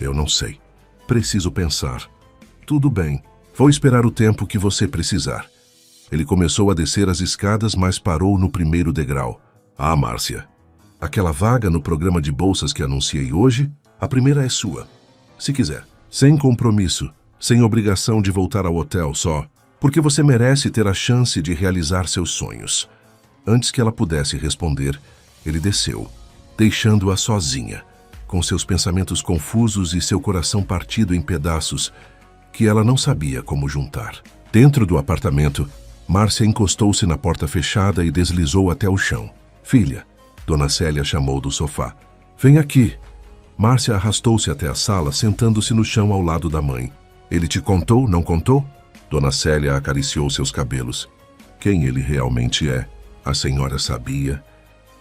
Eu não sei. Preciso pensar. Tudo bem. Vou esperar o tempo que você precisar. Ele começou a descer as escadas, mas parou no primeiro degrau. Ah, Márcia. Aquela vaga no programa de bolsas que anunciei hoje, a primeira é sua. Se quiser. Sem compromisso, sem obrigação de voltar ao hotel só, porque você merece ter a chance de realizar seus sonhos. Antes que ela pudesse responder, ele desceu, deixando-a sozinha, com seus pensamentos confusos e seu coração partido em pedaços que ela não sabia como juntar. Dentro do apartamento, Márcia encostou-se na porta fechada e deslizou até o chão. Filha, Dona Célia chamou do sofá. Vem aqui. Márcia arrastou-se até a sala, sentando-se no chão ao lado da mãe. Ele te contou, não contou? Dona Célia acariciou seus cabelos. Quem ele realmente é? A senhora sabia.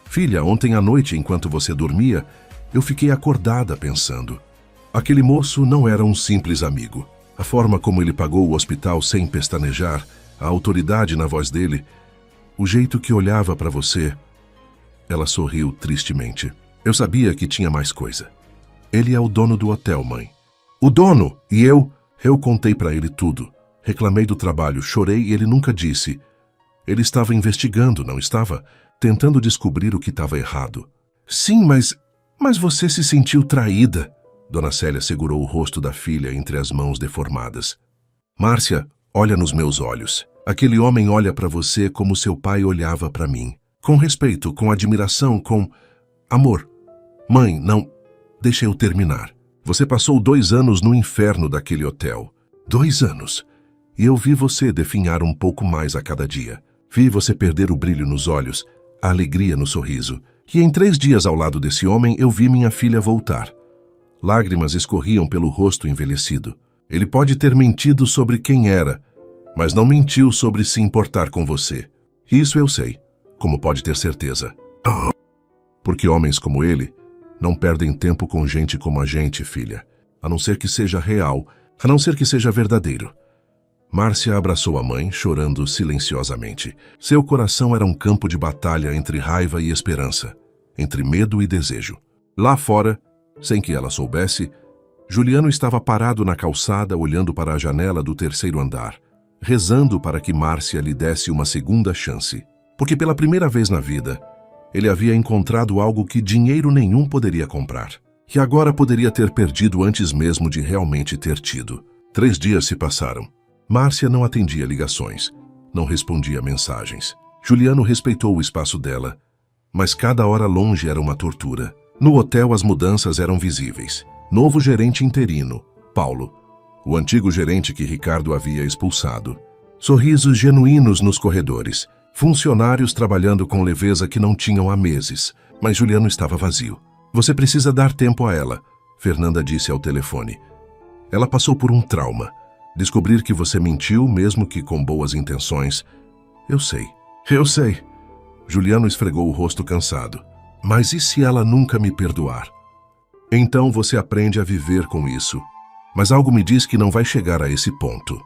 Filha, ontem à noite, enquanto você dormia, eu fiquei acordada pensando. Aquele moço não era um simples amigo. A forma como ele pagou o hospital sem pestanejar, a autoridade na voz dele, o jeito que olhava para você... Ela sorriu tristemente. Eu sabia que tinha mais coisa. Ele é o dono do hotel, mãe. O dono! E eu? Eu contei para ele tudo. Reclamei do trabalho, chorei e ele nunca disse. Ele estava investigando, não estava? Tentando descobrir o que estava errado. Sim, mas você se sentiu traída. Dona Célia segurou o rosto da filha entre as mãos deformadas. Márcia, olha nos meus olhos. Aquele homem olha para você como seu pai olhava para mim. Com respeito, com admiração, com amor. Mãe, não... Deixa eu terminar. Você passou 2 anos no inferno daquele hotel. 2 anos. E eu vi você definhar um pouco mais a cada dia. Vi você perder o brilho nos olhos, a alegria no sorriso. E em 3 dias ao lado desse homem, eu vi minha filha voltar. Lágrimas escorriam pelo rosto envelhecido. Ele pode ter mentido sobre quem era, mas não mentiu sobre se importar com você. Isso eu sei, como pode ter certeza. Porque homens como ele não perdem tempo com gente como a gente, filha. A não ser que seja real, a não ser que seja verdadeiro. Márcia abraçou a mãe, chorando silenciosamente. Seu coração era um campo de batalha entre raiva e esperança, entre medo e desejo. Lá fora, sem que ela soubesse, Juliano estava parado na calçada olhando para a janela do 3º andar, rezando para que Márcia lhe desse uma segunda chance. Porque pela primeira vez na vida, ele havia encontrado algo que dinheiro nenhum poderia comprar. E agora poderia ter perdido antes mesmo de realmente ter tido. 3 dias se passaram. Márcia não atendia ligações, não respondia mensagens. Juliano respeitou o espaço dela, mas cada hora longe era uma tortura. No hotel as mudanças eram visíveis. Novo gerente interino, Paulo. O antigo gerente que Ricardo havia expulsado. Sorrisos genuínos nos corredores. Funcionários trabalhando com leveza que não tinham há meses. Mas Juliano estava vazio. Você precisa dar tempo a ela, Fernanda disse ao telefone. Ela passou por um trauma. Descobrir que você mentiu, mesmo que com boas intenções. Eu sei. Juliano esfregou o rosto cansado. Mas e se ela nunca me perdoar? Então você aprende a viver com isso. Mas algo me diz que não vai chegar a esse ponto.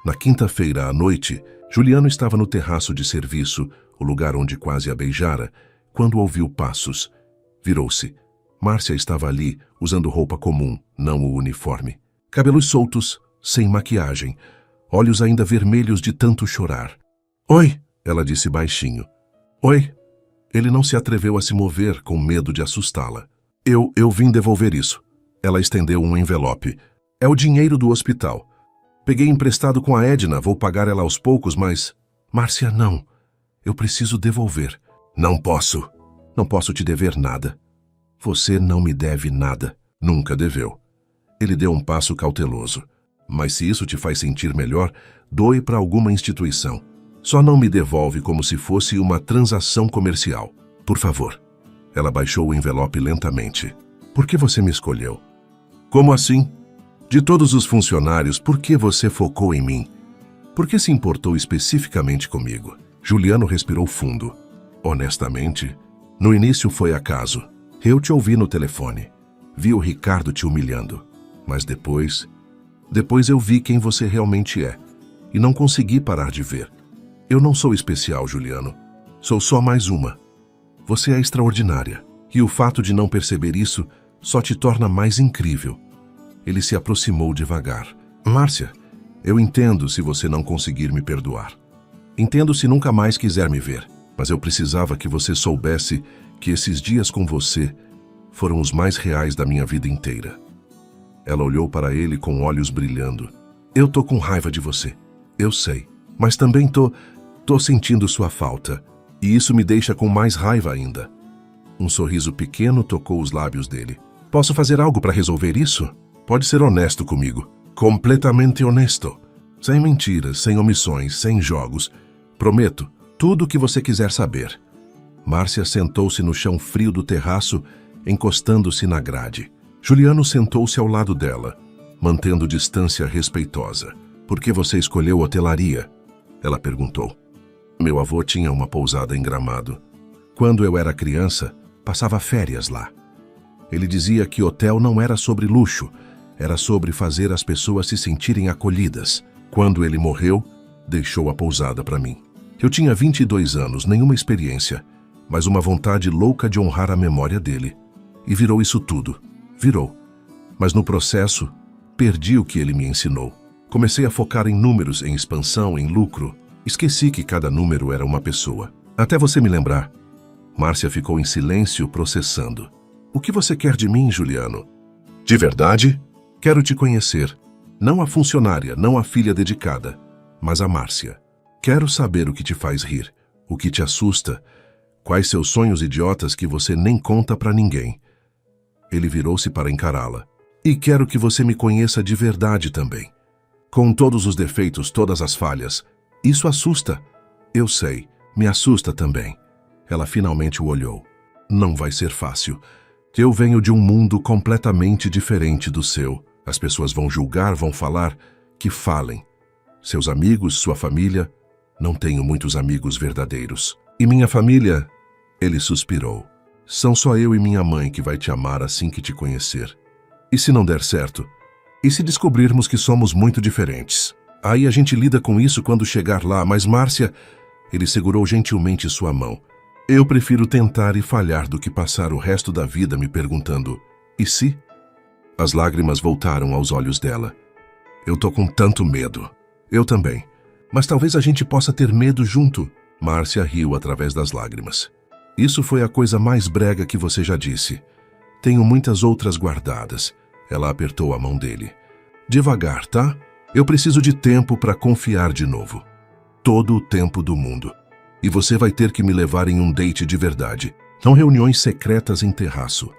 Na quinta-feira à noite, Juliano estava no terraço de serviço, o lugar onde quase a beijara, quando ouviu passos. Virou-se. Márcia estava ali, usando roupa comum, não o uniforme. Cabelos soltos, sem maquiagem, olhos ainda vermelhos de tanto chorar. Oi, ela disse baixinho. Oi. Ele não se atreveu a se mover, com medo de assustá-la. Eu vim devolver isso. Ela estendeu um envelope. É o dinheiro do hospital. Peguei emprestado com a Edna, vou pagar ela aos poucos, mas... Márcia, não. Eu preciso devolver. Não posso. Não posso te dever nada. Você não me deve nada. Nunca deveu. Ele deu um passo cauteloso. Mas se isso te faz sentir melhor, doe para alguma instituição. Só não me devolve como se fosse uma transação comercial. Por favor. Ela baixou o envelope lentamente. Por que você me escolheu? Como assim? De todos os funcionários, por que você focou em mim? Por que se importou especificamente comigo? Juliano respirou fundo. Honestamente, no início foi acaso. Eu te ouvi no telefone. Vi o Ricardo te humilhando. Mas depois eu vi quem você realmente é. E não consegui parar de ver. Eu não sou especial, Juliano. Sou só mais uma. Você é extraordinária. E o fato de não perceber isso só te torna mais incrível. Ele se aproximou devagar. Márcia, eu entendo se você não conseguir me perdoar. Entendo se nunca mais quiser me ver. Mas eu precisava que você soubesse que esses dias com você foram os mais reais da minha vida inteira. Ela olhou para ele com olhos brilhando. Eu tô com raiva de você. Eu sei. Mas também tô sentindo sua falta. E isso me deixa com mais raiva ainda. Um sorriso pequeno tocou os lábios dele. Posso fazer algo para resolver isso? Pode ser honesto comigo. Completamente honesto. Sem mentiras, sem omissões, sem jogos. Prometo, tudo o que você quiser saber. Márcia sentou-se no chão frio do terraço, encostando-se na grade. Juliano sentou-se ao lado dela, mantendo distância respeitosa. Por que você escolheu hotelaria? Ela perguntou. Meu avô tinha uma pousada em Gramado. Quando eu era criança, passava férias lá. Ele dizia que hotel não era sobre luxo, era sobre fazer as pessoas se sentirem acolhidas. Quando ele morreu, deixou a pousada para mim. Eu tinha 22 anos, nenhuma experiência, mas uma vontade louca de honrar a memória dele. E virou isso tudo. Virou. Mas no processo, perdi o que ele me ensinou. Comecei a focar em números, em expansão, em lucro. Esqueci que cada número era uma pessoa. Até você me lembrar. Márcia ficou em silêncio, processando. O que você quer de mim, Juliano? De verdade? Quero te conhecer. Não a funcionária, não a filha dedicada, mas a Márcia. Quero saber o que te faz rir, o que te assusta, Quais seus sonhos idiotas que você nem conta pra ninguém? Ele virou-se para encará-la. E quero que você me conheça de verdade também. Com todos os defeitos, todas as falhas. Isso assusta. Eu sei, me assusta também. Ela finalmente o olhou. Não vai ser fácil. Eu venho de um mundo completamente diferente do seu. As pessoas vão julgar, vão falar, que falem. Seus amigos, sua família. Não tenho muitos amigos verdadeiros. E minha família? Ele suspirou. São só eu e minha mãe que vai te amar assim que te conhecer. E se não der certo? E se descobrirmos que somos muito diferentes? Aí a gente lida com isso quando chegar lá, mas Márcia... Ele segurou gentilmente sua mão. Eu prefiro tentar e falhar do que passar o resto da vida me perguntando, e se? As lágrimas voltaram aos olhos dela. Eu tô com tanto medo. Eu também. Mas talvez a gente possa ter medo junto. Márcia riu através das lágrimas. Isso foi a coisa mais brega que você já disse. Tenho muitas outras guardadas. Ela apertou a mão dele. Devagar, tá? Eu preciso de tempo para confiar de novo. Todo o tempo do mundo. E você vai ter que me levar em um date de verdade. Não reuniões secretas em terraço.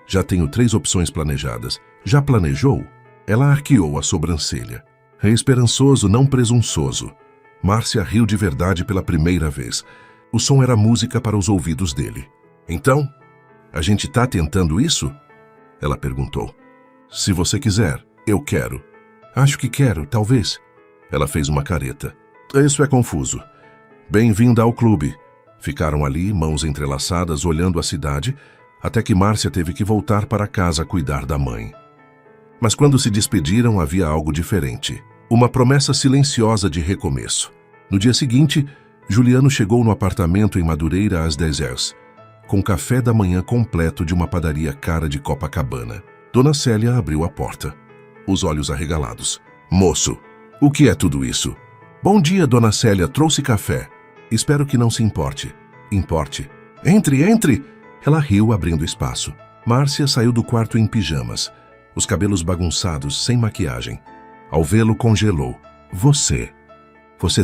Já tenho 3 opções planejadas. Já planejou? Ela arqueou a sobrancelha. É esperançoso, não presunçoso. Márcia riu de verdade pela primeira vez. O som era música para os ouvidos dele. Então, a gente tá tentando isso? Ela perguntou. Se você quiser, eu quero. Acho que quero, talvez. Ela fez uma careta. Isso é confuso. Bem-vinda ao clube. Ficaram ali, mãos entrelaçadas, olhando a cidade, até que Márcia teve que voltar para casa cuidar da mãe. Mas quando se despediram, havia algo diferente. Uma promessa silenciosa de recomeço. No dia seguinte, Juliano chegou no apartamento em Madureira às 10h, com café da manhã completo de uma padaria cara de Copacabana. Dona Célia abriu a porta, os olhos arregalados. Moço, o que é tudo isso? Bom dia, Dona Célia, trouxe café. Espero que não se importe. Importe. Entre, entre! Ela riu, abrindo espaço. Márcia saiu do quarto em pijamas, os cabelos bagunçados, sem maquiagem. Ao vê-lo, congelou. Você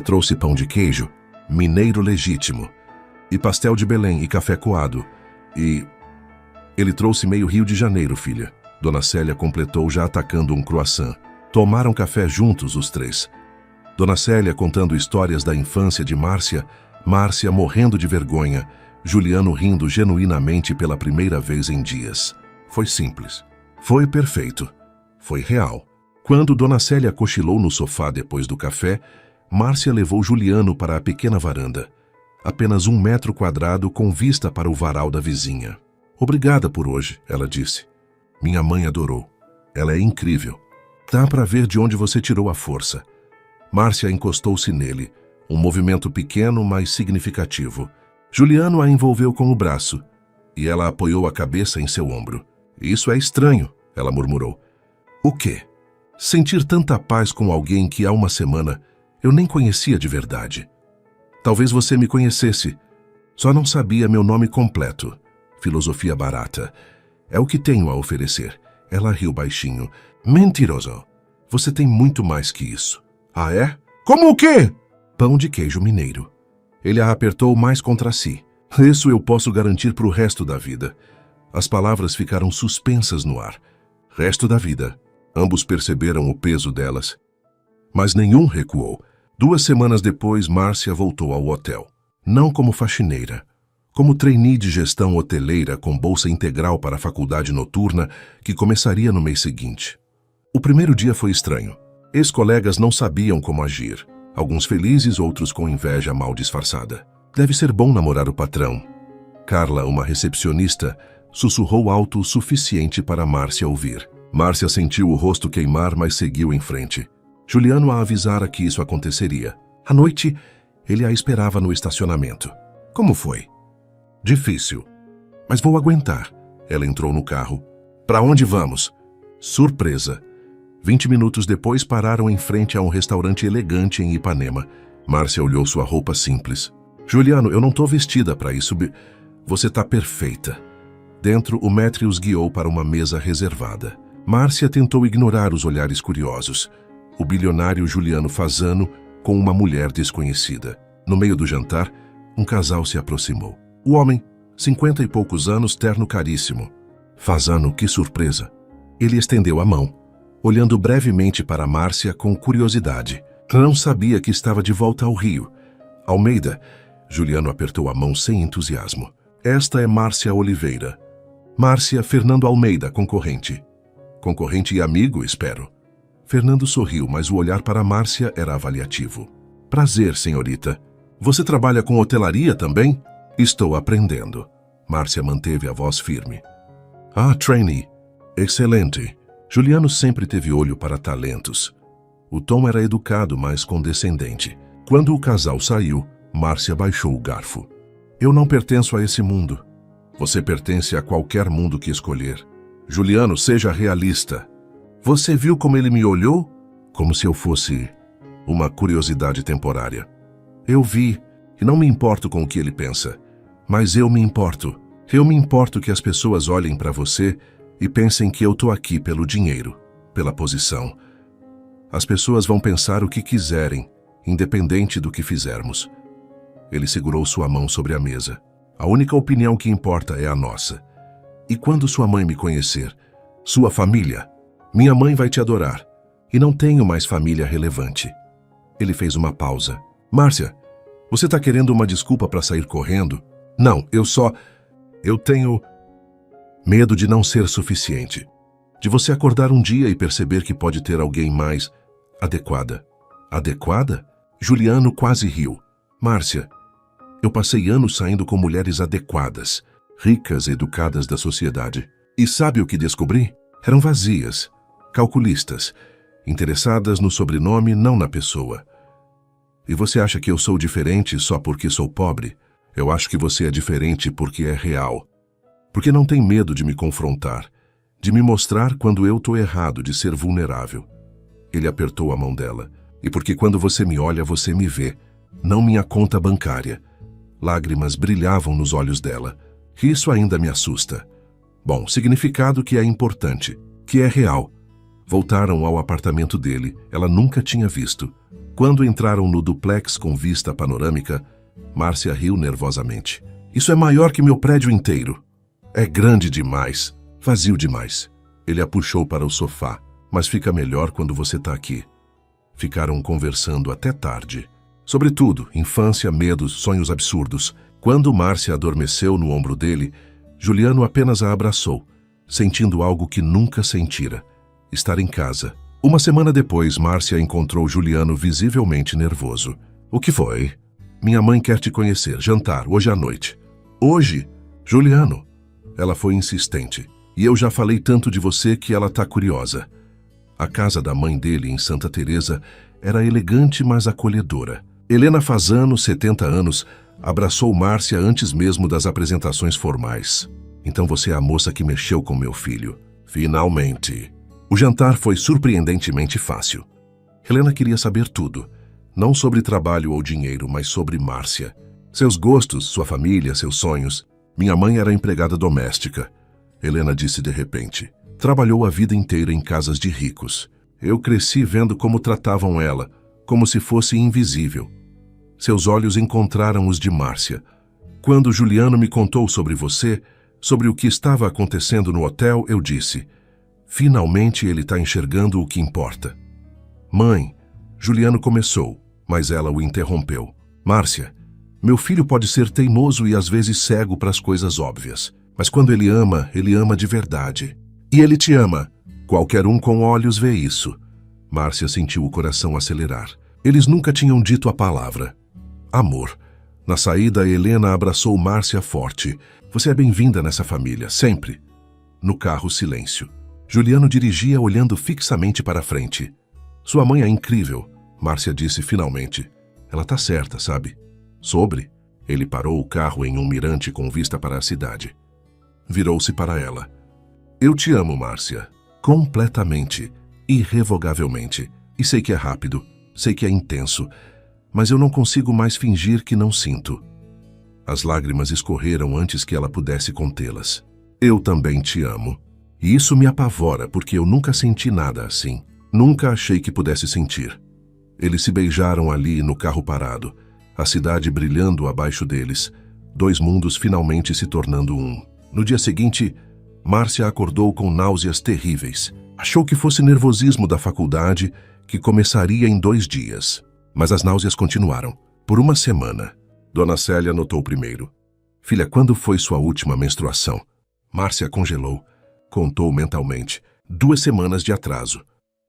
trouxe pão de queijo, mineiro legítimo, e pastel de Belém e café coado, e... Ele trouxe meio Rio de Janeiro, filha. Dona Célia completou, já atacando um croissant. Tomaram café juntos, os 3. Dona Célia contando histórias da infância de Márcia, Márcia morrendo de vergonha, Juliano rindo genuinamente pela primeira vez em dias. Foi simples. Foi perfeito. Foi real. Quando Dona Célia cochilou no sofá depois do café, Márcia levou Juliano para a pequena varanda. Apenas 1 metro quadrado com vista para o varal da vizinha. Obrigada por hoje, ela disse. Minha mãe adorou. Ela é incrível. Dá para ver de onde você tirou a força. Márcia encostou-se nele, um movimento pequeno, mas significativo. Juliano a envolveu com o braço, e ela apoiou a cabeça em seu ombro. Isso é estranho, ela murmurou. O quê? Sentir tanta paz com alguém que há uma semana eu nem conhecia de verdade. Talvez você me conhecesse, só não sabia meu nome completo. Filosofia barata. É o que tenho a oferecer. Ela riu baixinho. Mentiroso. Você tem muito mais que isso. Ah, é? Como o quê? Pão de queijo mineiro. Ele a apertou mais contra si. Isso eu posso garantir para o resto da vida. As palavras ficaram suspensas no ar. Resto da vida. Ambos perceberam o peso delas. Mas nenhum recuou. 2 semanas depois, Márcia voltou ao hotel. Não como faxineira. Como trainee de gestão hoteleira com bolsa integral para a faculdade noturna que começaria no mês seguinte. O primeiro dia foi estranho. Ex-colegas não sabiam como agir. Alguns felizes, outros com inveja mal disfarçada. Deve ser bom namorar o patrão. Carla, uma recepcionista, sussurrou alto o suficiente para Márcia ouvir. Márcia sentiu o rosto queimar, mas seguiu em frente. Juliano a avisara que isso aconteceria. À noite, ele a esperava no estacionamento. Como foi? Difícil. Mas vou aguentar. Ela entrou no carro. Para onde vamos? Surpresa. 20 minutos depois pararam em frente a um restaurante elegante em Ipanema. Márcia olhou sua roupa simples. Juliano, eu não tô vestida para isso. Você tá perfeita. Dentro, o maître os guiou para uma mesa reservada. Márcia tentou ignorar os olhares curiosos. O bilionário Juliano Fasano com uma mulher desconhecida. No meio do jantar, um casal se aproximou. O homem, 50 e poucos anos, terno caríssimo. Fazano, que surpresa. Ele estendeu a mão, olhando brevemente para Márcia com curiosidade. Não sabia que estava de volta ao Rio. Almeida, Juliano apertou a mão sem entusiasmo. Esta é Márcia Oliveira. Márcia Fernando Almeida, concorrente. Concorrente e amigo, espero. Fernando sorriu, mas o olhar para Márcia era avaliativo. Prazer, senhorita. Você trabalha com hotelaria também? Estou aprendendo. Márcia manteve a voz firme. Ah, trainee. Excelente. Juliano sempre teve olho para talentos. O tom era educado, mas condescendente. Quando o casal saiu, Márcia baixou o garfo. Eu não pertenço a esse mundo. Você pertence a qualquer mundo que escolher. Juliano, seja realista. Você viu como ele me olhou? Como se eu fosse uma curiosidade temporária. Eu vi, e não me importo com o que ele pensa. Mas eu me importo. Eu me importo que as pessoas olhem para você e pensem que eu tô aqui pelo dinheiro, pela posição. As pessoas vão pensar o que quiserem, independente do que fizermos. Ele segurou sua mão sobre a mesa. A única opinião que importa é a nossa. E quando sua mãe me conhecer, sua família, minha mãe vai te adorar. E não tenho mais família relevante. Ele fez uma pausa. Márcia, você tá querendo uma desculpa para sair correndo? Não, eu tenho medo de não ser suficiente. De você acordar um dia e perceber que pode ter alguém mais adequada. Adequada? Juliano quase riu. Márcia, eu passei anos saindo com mulheres adequadas, ricas e educadas da sociedade. E sabe o que descobri? Eram vazias, calculistas, interessadas no sobrenome, não na pessoa. E você acha que eu sou diferente só porque sou pobre? Eu acho que você é diferente porque é real. Porque não tem medo de me confrontar, de me mostrar quando eu tô errado, de ser vulnerável. Ele apertou a mão dela. E porque quando você me olha, você me vê, não minha conta bancária. Lágrimas brilhavam nos olhos dela. Isso ainda me assusta. Bom, significado que é importante, que é real. Voltaram ao apartamento dele, ela nunca tinha visto. Quando entraram no duplex com vista panorâmica, Márcia riu nervosamente. Isso é maior que meu prédio inteiro. É grande demais, vazio demais. Ele a puxou para o sofá. Mas fica melhor quando você tá aqui. Ficaram conversando até tarde. Sobre tudo, infância, medos, sonhos absurdos. Quando Márcia adormeceu no ombro dele, Juliano apenas a abraçou, sentindo algo que nunca sentira. Estar em casa. Uma semana depois, Márcia encontrou Juliano visivelmente nervoso. O que foi? Minha mãe quer te conhecer. Jantar, hoje à noite. Hoje? Juliano. Ela foi insistente. E eu já falei tanto de você que ela tá curiosa. A casa da mãe dele, em Santa Teresa, era elegante, mas acolhedora. Helena Fazano, 70 anos, abraçou Márcia antes mesmo das apresentações formais. Então você é a moça que mexeu com meu filho. Finalmente. O jantar foi surpreendentemente fácil. Helena queria saber tudo. Não sobre trabalho ou dinheiro, mas sobre Márcia. Seus gostos, sua família, seus sonhos. Minha mãe era empregada doméstica. Helena disse de repente. Trabalhou a vida inteira em casas de ricos. Eu cresci vendo como tratavam ela, como se fosse invisível. Seus olhos encontraram os de Márcia. Quando Juliano me contou sobre você, sobre o que estava acontecendo no hotel, eu disse, finalmente ele está enxergando o que importa. Mãe, Juliano começou, mas ela o interrompeu. Márcia, meu filho pode ser teimoso e às vezes cego para as coisas óbvias, mas quando ele ama de verdade. E ele te ama. Qualquer um com olhos vê isso. Márcia sentiu o coração acelerar. Eles nunca tinham dito a palavra. Amor. Na saída, Helena abraçou Márcia forte. Você é bem-vinda nessa família, sempre. No carro, silêncio. Juliano dirigia olhando fixamente para a frente. Sua mãe é incrível, Márcia disse finalmente. Ela tá certa, sabe? Sobre? Ele parou o carro em um mirante com vista para a cidade. Virou-se para ela. Eu te amo, Márcia. Completamente, irrevogavelmente. E sei que é rápido, sei que é intenso, mas eu não consigo mais fingir que não sinto. As lágrimas escorreram antes que ela pudesse contê-las. Eu também te amo. E isso me apavora porque eu nunca senti nada assim. Nunca achei que pudesse sentir. Eles se beijaram ali no carro parado, a cidade brilhando abaixo deles, 2 mundos finalmente se tornando um. No dia seguinte, Márcia acordou com náuseas terríveis. Achou que fosse nervosismo da faculdade, que começaria em 2 dias. Mas as náuseas continuaram. Por 1 semana. Dona Célia notou primeiro. Filha, quando foi sua última menstruação? Márcia congelou. Contou mentalmente. 2 semanas de atraso.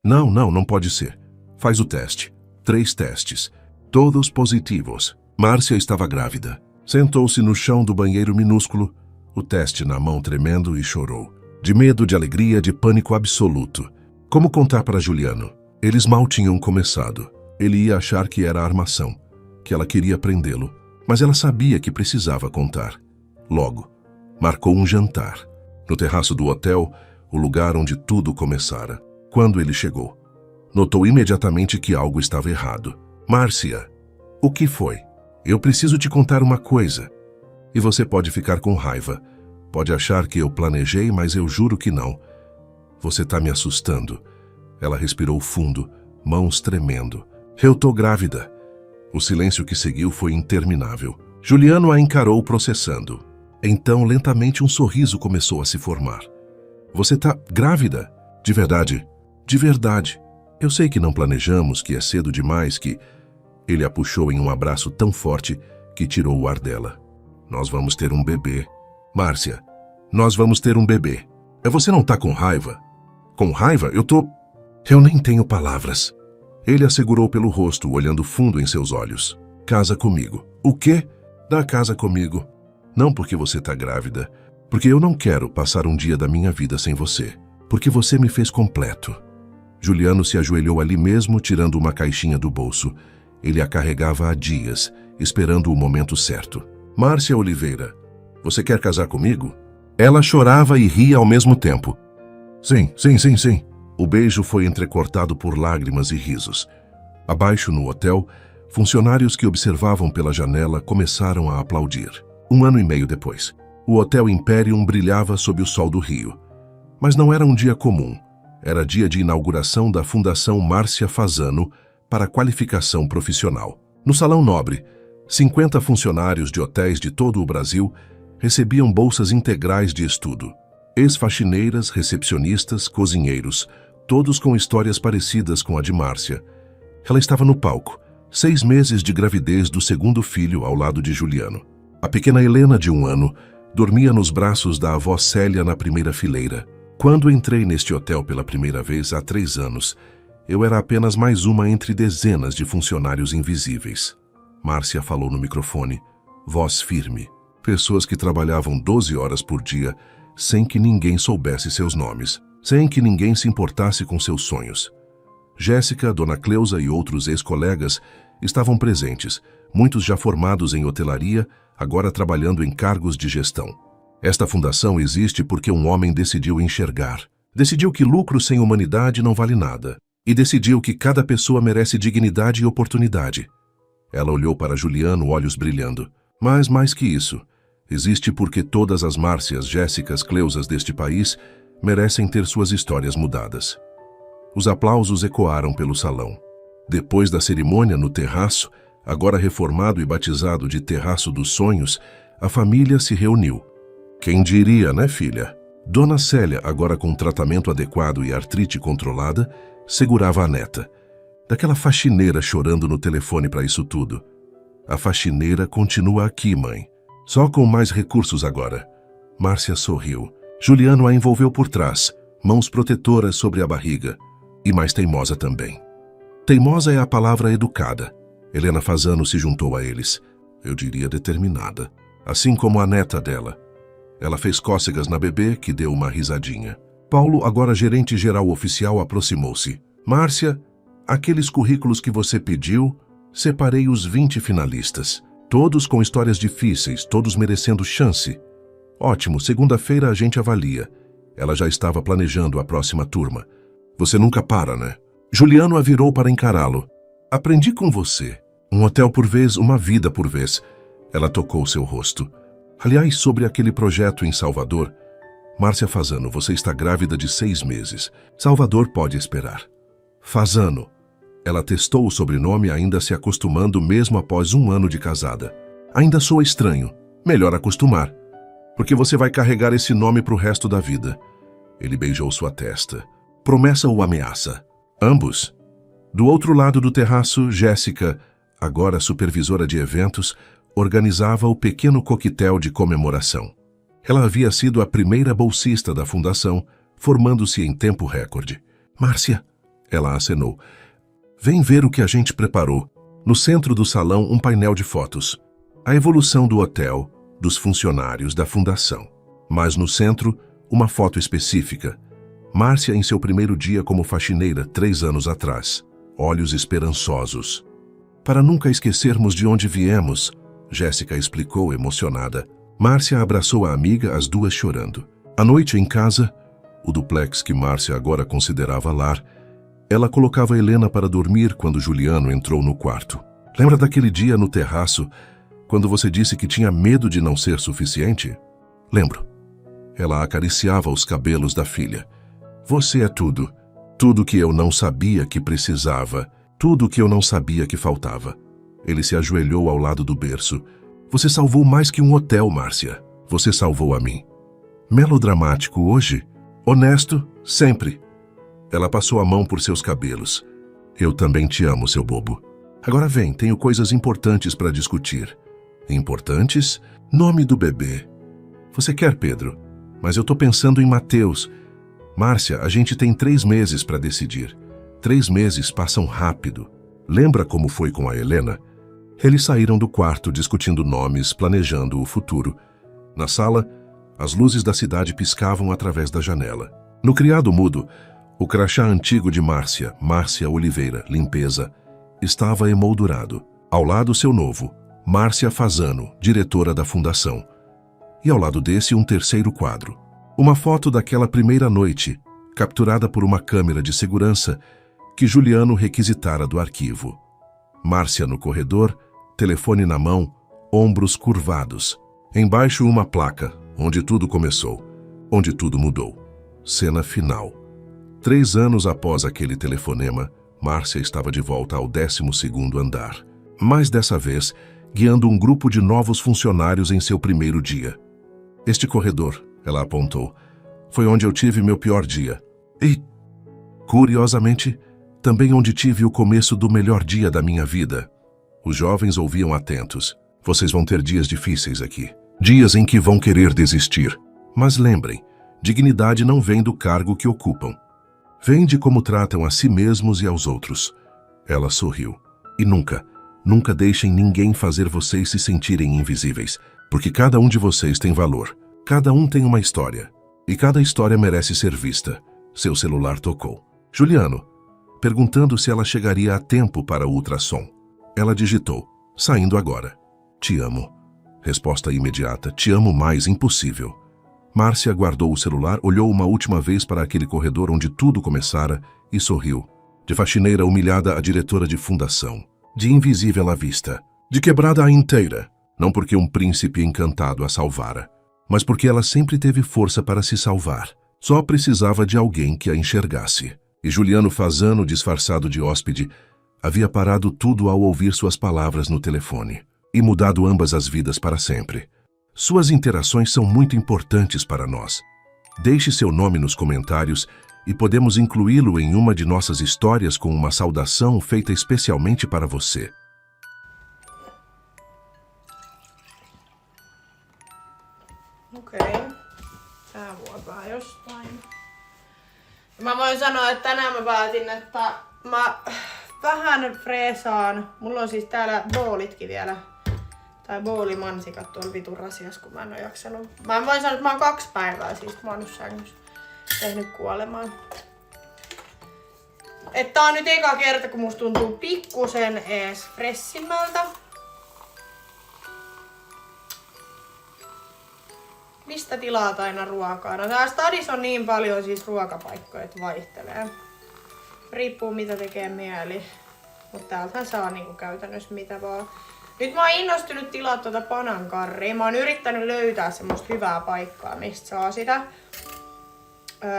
Não pode ser. Faz o teste. 3 testes. Todos positivos. Márcia estava grávida. Sentou-se no chão do banheiro minúsculo, o teste na mão tremendo, e chorou. De medo, de alegria, de pânico absoluto. Como contar para Juliano? Eles mal tinham começado. Ele ia achar que era armação, que ela queria prendê-lo, mas ela sabia que precisava contar. Logo, marcou um jantar, no terraço do hotel, o lugar onde tudo começara. Quando ele chegou, notou imediatamente que algo estava errado. Márcia, o que foi? Eu preciso te contar uma coisa. E você pode ficar com raiva. Pode achar que eu planejei, mas eu juro que não. Você tá me assustando. Ela respirou fundo, mãos tremendo. Eu tô grávida. O silêncio que seguiu foi interminável. Juliano a encarou processando. Então, lentamente, um sorriso começou a se formar. Você tá grávida? De verdade? De verdade. Eu sei que não planejamos, que é cedo demais, que... Ele a puxou em um abraço tão forte que tirou o ar dela. Nós vamos ter um bebê. Márcia, nós vamos ter um bebê. Você não tá com raiva? Com raiva? Eu nem tenho palavras. Ele a segurou pelo rosto, olhando fundo em seus olhos. Casa comigo. O quê? Dá casa comigo. Não porque você tá grávida. Porque eu não quero passar um dia da minha vida sem você. Porque você me fez completo. Juliano se ajoelhou ali mesmo, tirando uma caixinha do bolso. Ele a carregava há dias, esperando o momento certo. Márcia Oliveira, você quer casar comigo? Ela chorava e ria ao mesmo tempo. Sim. O beijo foi entrecortado por lágrimas e risos. Abaixo no hotel, funcionários que observavam pela janela começaram a aplaudir. 1 ano e meio depois, o Hotel Imperium brilhava sob o sol do Rio. Mas não era um dia comum. Era dia de inauguração da Fundação Márcia Fasano para qualificação profissional. No Salão Nobre, 50 funcionários de hotéis de todo o Brasil recebiam bolsas integrais de estudo. Ex-faxineiras, recepcionistas, cozinheiros, todos com histórias parecidas com a de Márcia. Ela estava no palco, 6 meses de gravidez do 2º filho ao lado de Juliano. A pequena Helena, de 1 ano, dormia nos braços da avó Célia na primeira fileira. Quando entrei neste hotel pela primeira vez há 3 anos, eu era apenas mais uma entre dezenas de funcionários invisíveis. Márcia falou no microfone, voz firme. Pessoas que trabalhavam 12 horas por dia, sem que ninguém soubesse seus nomes, sem que ninguém se importasse com seus sonhos. Jéssica, Dona Cleusa e outros ex-colegas estavam presentes, muitos já formados em hotelaria, agora trabalhando em cargos de gestão. Esta fundação existe porque um homem decidiu enxergar. Decidiu que lucro sem humanidade não vale nada. E decidiu que cada pessoa merece dignidade e oportunidade. Ela olhou para Juliano, olhos brilhando. Mas mais que isso, existe porque todas as Márcias, Jéssicas, Cleusas deste país merecem ter suas histórias mudadas. Os aplausos ecoaram pelo salão. Depois da cerimônia no terraço, agora reformado e batizado de Terraço dos Sonhos, a família se reuniu. Quem diria, né, filha? Dona Célia, agora com tratamento adequado e artrite controlada, segurava a neta. Daquela faxineira chorando no telefone para isso tudo. A faxineira continua aqui, mãe. Só com mais recursos agora. Márcia sorriu. Juliano a envolveu por trás, mãos protetoras sobre a barriga. E mais teimosa também. Teimosa é a palavra educada. Helena Fasano se juntou a eles. Eu diria determinada. Assim como a neta dela. Ela fez cócegas na bebê, que deu uma risadinha. Paulo, agora gerente-geral oficial, aproximou-se. Márcia, aqueles currículos que você pediu, separei os 20 finalistas. Todos com histórias difíceis, todos merecendo chance. Ótimo, segunda-feira a gente avalia. Ela já estava planejando a próxima turma. Você nunca para, né? Juliano a virou para encará-lo. Aprendi com você. Um hotel por vez, uma vida por vez. Ela tocou seu rosto. Aliás, sobre aquele projeto em Salvador... Márcia Fasano, você está grávida de 6 meses. Salvador pode esperar. Fasano. Ela testou o sobrenome, ainda se acostumando mesmo após 1 ano de casada. Ainda soa estranho. Melhor acostumar, porque você vai carregar esse nome pro resto da vida. Ele beijou sua testa. Promessa ou ameaça? Ambos. Do outro lado do terraço, Jéssica, agora supervisora de eventos, organizava o pequeno coquetel de comemoração. Ela havia sido a primeira bolsista da fundação, formando-se em tempo recorde. Márcia, ela acenou. Vem ver o que a gente preparou. No centro do salão, um painel de fotos. A evolução do hotel, dos funcionários da fundação. Mas no centro, uma foto específica. Márcia em seu primeiro dia como faxineira, 3 anos atrás. Olhos esperançosos. Para nunca esquecermos de onde viemos, Jéssica explicou emocionada. Márcia abraçou a amiga, as duas chorando. À noite em casa, o duplex que Márcia agora considerava lar, ela colocava Helena para dormir quando Juliano entrou no quarto. Lembra daquele dia no terraço, quando você disse que tinha medo de não ser suficiente? Lembro. Ela acariciava os cabelos da filha. Você é tudo. Tudo que eu não sabia que precisava. Tudo que eu não sabia que faltava. Ele se ajoelhou ao lado do berço. Você salvou mais que um hotel, Márcia. Você salvou a mim. Melodramático hoje? Honesto, sempre. Ela passou a mão por seus cabelos. Eu também te amo, seu bobo. Agora vem, tenho coisas importantes para discutir. Importantes? Nome do bebê. Você quer, Pedro? Mas eu tô pensando em Mateus. Márcia, a gente tem 3 meses para decidir. 3 meses passam rápido. Lembra como foi com a Helena? Eles saíram do quarto discutindo nomes, planejando o futuro. Na sala, as luzes da cidade piscavam através da janela. No criado mudo, o crachá antigo de Márcia, Márcia Oliveira, limpeza, estava emoldurado. Ao lado, seu novo, Márcia Fazano, diretora da fundação. E ao lado desse, um terceiro quadro. Uma foto daquela primeira noite, capturada por uma câmera de segurança que Juliano requisitara do arquivo. Márcia no corredor, telefone na mão, ombros curvados. Embaixo uma placa, onde tudo começou, onde tudo mudou. Cena final. 3 anos após aquele telefonema, Márcia estava de volta ao 12º andar. Mas dessa vez, guiando um grupo de novos funcionários em seu primeiro dia. Este corredor, ela apontou, foi onde eu tive meu pior dia. E, curiosamente, também onde tive o começo do melhor dia da minha vida. Os jovens ouviam atentos. Vocês vão ter dias difíceis aqui. Dias em que vão querer desistir. Mas lembrem, dignidade não vem do cargo que ocupam. Vem de como tratam a si mesmos e aos outros. Ela sorriu. E nunca, nunca deixem ninguém fazer vocês se sentirem invisíveis, porque cada um de vocês tem valor. Cada um tem uma história. E cada história merece ser vista. Seu celular tocou. Juliano, perguntando se ela chegaria a tempo para o ultrassom. Ela digitou, saindo agora. Te amo. Resposta imediata, te amo mais, impossível. Márcia guardou o celular, olhou uma última vez para aquele corredor onde tudo começara e sorriu. De faxineira humilhada a diretora de fundação. De invisível à vista. De quebrada à inteira. Não porque um príncipe encantado a salvara, mas porque ela sempre teve força para se salvar. Só precisava de alguém que a enxergasse. E Juliano Fazano, disfarçado de hóspede, havia parado tudo ao ouvir suas palavras no telefone e mudado ambas as vidas para sempre. Suas interações são muito importantes para nós. Deixe seu nome nos comentários e podemos incluí-lo em uma de nossas histórias com uma saudação feita especialmente para você. Okei. Tää vuopaa jostain. Mä voin sanoa, että tänään mä päätin, että mä vähän freesaan. Mulla on siis täällä boolitkin vielä. Tai boolimansikat tuolla vitun rasias, kun mä en oo jaksanut. Mä voin sanoa, että mä oon 2 päivää siis, mä oon nyt sängyssä tehnyt kuolemaan. Että tää on nyt eka kerta, kun musta tuntuu pikkusen ees fressimmältä. Mistä tilaat aina ruokaa? No tää stadissa on niin paljon siis ruokapaikkoja, että vaihtelee. Riippuu mitä tekee mieli. Mutta täältähän saa niinku käytännössä mitä vaan. Nyt mä oon innostunut tilaa tuota panankarria. Mä oon yrittänyt löytää semmoista hyvää paikkaa, mistä saa sitä.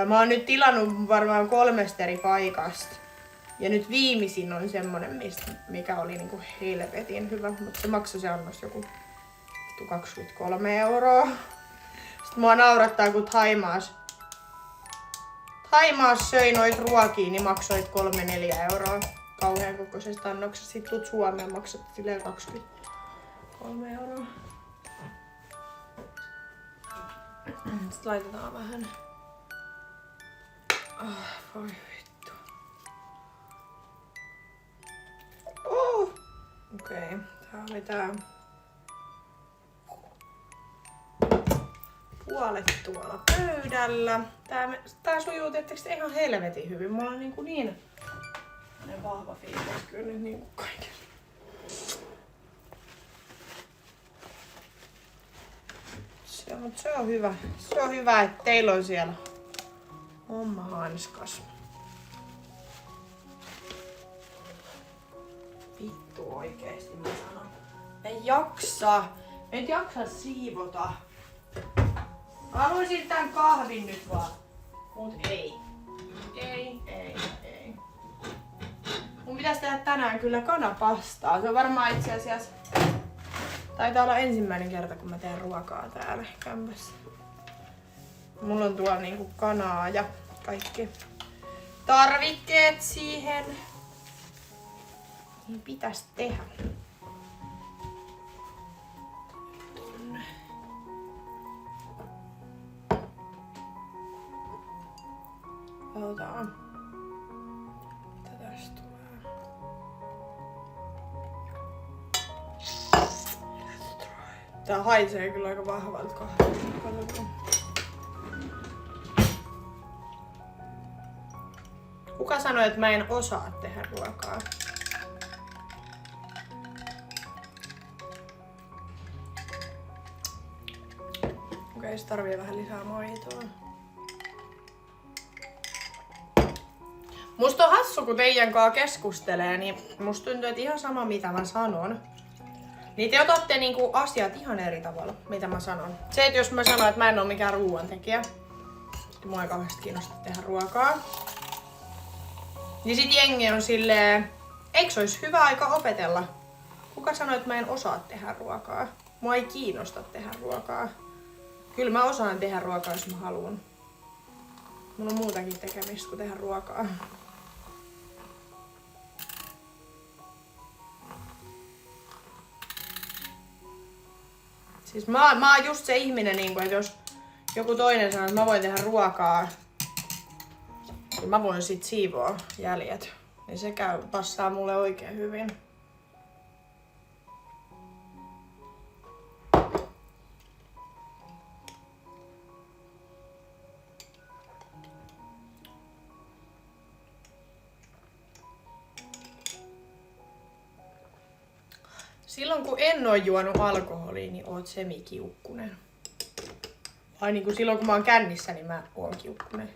Mä oon nyt tilannut varmaan 3 eri paikasta. Ja nyt viimeisin on semmonen, mikä oli niinku helvetin hyvä. Mutta se maksoi se annos joku maksattu 23 €. Sitten mua naurattaa, kun Thaimaassa söi noit ruokia, niin maksoit 3-4 € kauhean kokoisesta annoksesta. Sitten tuut Suomeen, maksat silleen 23 €. Sitten laitetaan vähän. Voi vittu. Okei, tää oli tää puolet tuolla pöydällä. Tää sujuu tietysti ihan helvetin hyvin. Mulla on niin vahva fiilis kyllä nyt niinku kaiken. Se on hyvä. Se on hyvä, että teillä on siellä homma hanskas. Vittu oikeesti mä sanon. En jaksa siivota. Haluaisin tän kahvin nyt vaan. Mut ei. Ei. Mun pitäis tehdä tänään kyllä kanapastaa. Se on varmaan itse asiassa... Taitaa olla ensimmäinen kerta, kun mä teen ruokaa täällä kämpässä. Mulla on tuolla niinku kanaa ja kaikki tarvikkeet siihen. Niin pitäis tehdä. Tonne. Otetaan. Mitä tästä tulee? Tää haisee kyllä aika vahvalta kahvilta. Kuka sanoi, että mä en osaa tehdä ruokaa? Okei, se tarvii vähän lisää maitoa. Musta on hassu, kun teidän kanssa keskustelee, niin musta tuntuu, että ihan sama mitä mä sanon. Niin te otatte niinku asiat ihan eri tavalla, mitä mä sanon. Se, että jos mä sanon, että mä en oo mikään ruoantekijä, että mua ei kauheasti kiinnosta tehdä ruokaa, niin sit jengi on silleen, eikö se olisi hyvä aika opetella? Kuka sanoi, että mä en osaa tehdä ruokaa? Mua ei kiinnosta tehdä ruokaa. Kyllä mä osaan tehdä ruokaa, jos mä haluan. Mun on muutakin tekemistä kuin tehdä ruokaa. Siis mä oon just se ihminen, että jos joku toinen sanoo, että mä voin tehdä ruokaa, niin mä voin sit siivoa jäljet. Niin se passaa mulle oikein hyvin. Silloin kun en oo juonut alkoholia, niin oot semikiukkunen. Vai niinku silloin kun mä oon kännissä, niin mä oon kiukkunen.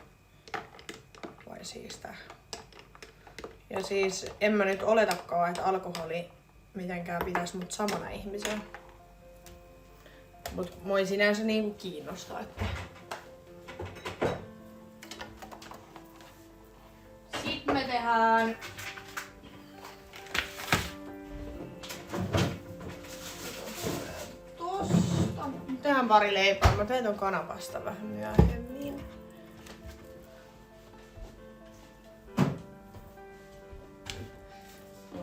Vai siis tää. Ja siis en mä nyt oletakaan, että alkoholi mitenkään pitäis mut samana ihmisenä. Mut mua ei sinänsä niinku kiinnostaa, että... Sitten me tehdään... Tehdään pari leipää. Mä teen ton kanapasta vähän myöhemmin.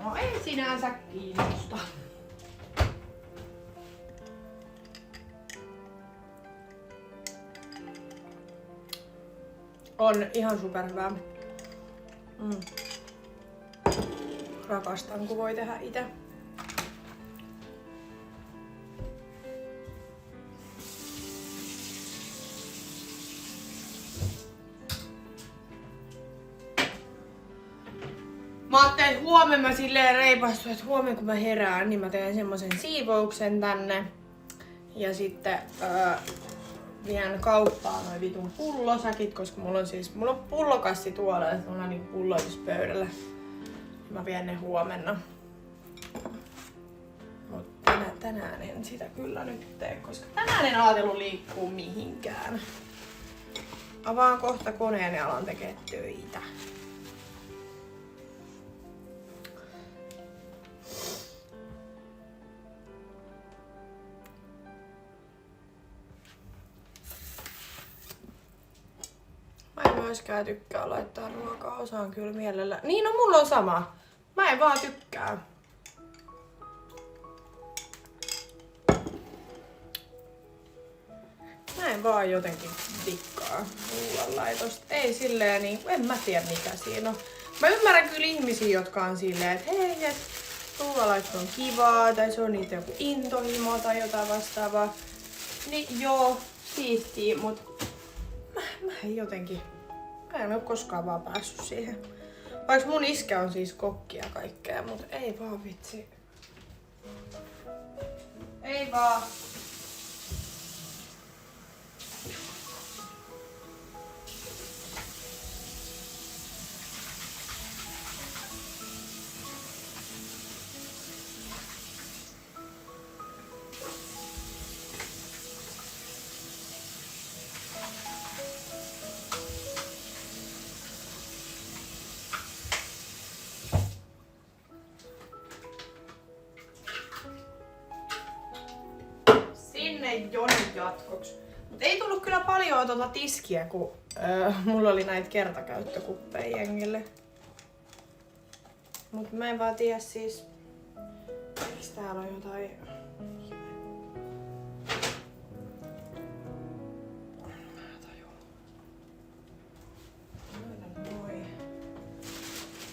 No ei sinänsä kiinnosta. On ihan superhyvää. Rakastan, kun voi tehdä itse. Mä ajattelin, että huomenna mä silleen reipastuin, että huomenna kun mä herään, niin mä teen semmosen siivouksen tänne. Ja sitten vien kauppaan noin vitun pullosäkit, koska mulla on pullokassi tuolla, että mulla on niinku pulloituspöydällä. Mä vien ne huomenna. Mutta tänään en sitä kyllä nyt tee, koska tänään en ajatellut liikkua mihinkään. Avaan kohta koneen ja alan tekee töitä. myöskään tykkää laittaa ruokaa, osaan kyllä mielellä. Niin, no mulla on sama. Mä en vaan tykkää. Mä en vaan jotenkin dikkaa ruoanlaitosta. Ei silleen niin, en mä tiedä mikä siinä on. Mä ymmärrän kyllä ihmisiä, jotka on silleen, että hei, et ruoanlaitto on kivaa, tai se on niitä joku intohimo tai jotain vastaavaa. Niin joo, siistiä, mut mä en jotenkin, mä en oo koskaan vaan päässyt siihen. Vaikka mun iskä on siis kokki ja kaikkea, mut ei vaan vitsi. Ei vaan. Jonin jatkoksi. Mut ei tullut kyllä paljon tiskiä, kun mulla oli näitä kertakäyttökuppeja jengille. Mut mä en vaan tiedä siis, miksi täällä on jotain...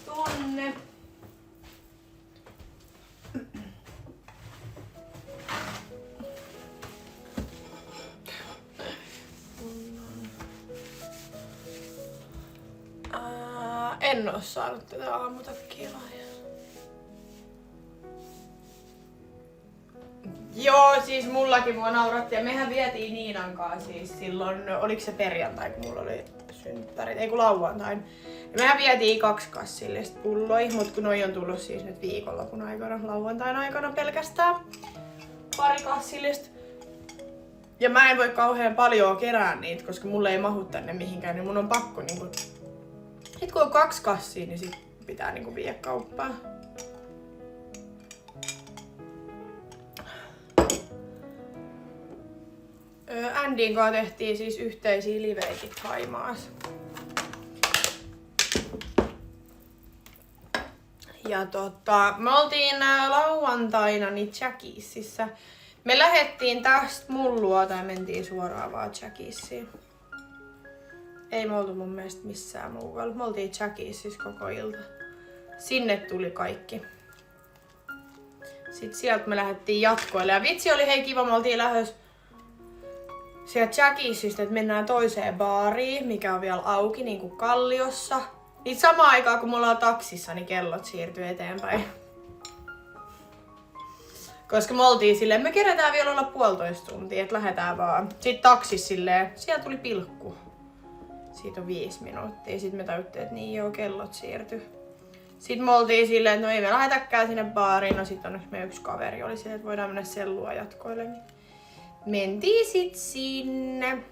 Tonne. En oo saanut tätä aamutakkia lahjaa. Joo, siis mullakin mua nauratti ja mehän vietiin Niinan kanssa siis silloin, oliko se perjantai kun mulla oli synttärit, ei kun lauantain. Ja mehän vietiin 2 kassillista pulloja, mut kun noi on tullut siis nyt viikonlopun aikana, lauantain aikana pelkästään 2 kassillista. Ja mä en voi kauhean paljon kerää niitä, koska mulle ei mahu tänne mihinkään, niin mun on pakko niinku... Sit kun on 2 kassia, niin sit pitää niinku viedä kauppaan. Andin kanssa tehtiin siis yhteisiä liveikit Haimaassa. Ja me oltiin lauantaina niin Jackiesissä. Me lähettiin tästä mun luota ja mentiin suoraan vaan Jackiesiin. Ei me oltu mun mielestä missään muualla. Me oltiin Jackiesissä koko ilta. Sinne tuli kaikki. Sitten sieltä me lähdettiin jatkoille. Ja vitsi oli hei kiva, me oltiin lähdössä sieltä Jackiesistä, että mennään toiseen baariin, mikä on vielä auki, niin kuin Kalliossa. Niin samaan aikaan kun me ollaan taksissa, niin kellot siirtyy eteenpäin. Koska me oltiin silleen, me kerätään vielä olla 1,5 tuntia, että lähdetään vaan. Sitten taksissa silleen, siellä tuli pilkku. Siitä on 5 minuuttia. Sitten me tajuttiin, että niin joo, kellot siirtyi. Sitten me oltiin silleen, että no ei me lähdetäkään sinne baariin. No sit onneksi meidän yksi kaveri oli silleen, että voidaan mennä sellua jatkoille. Niin mentiin sit sinne.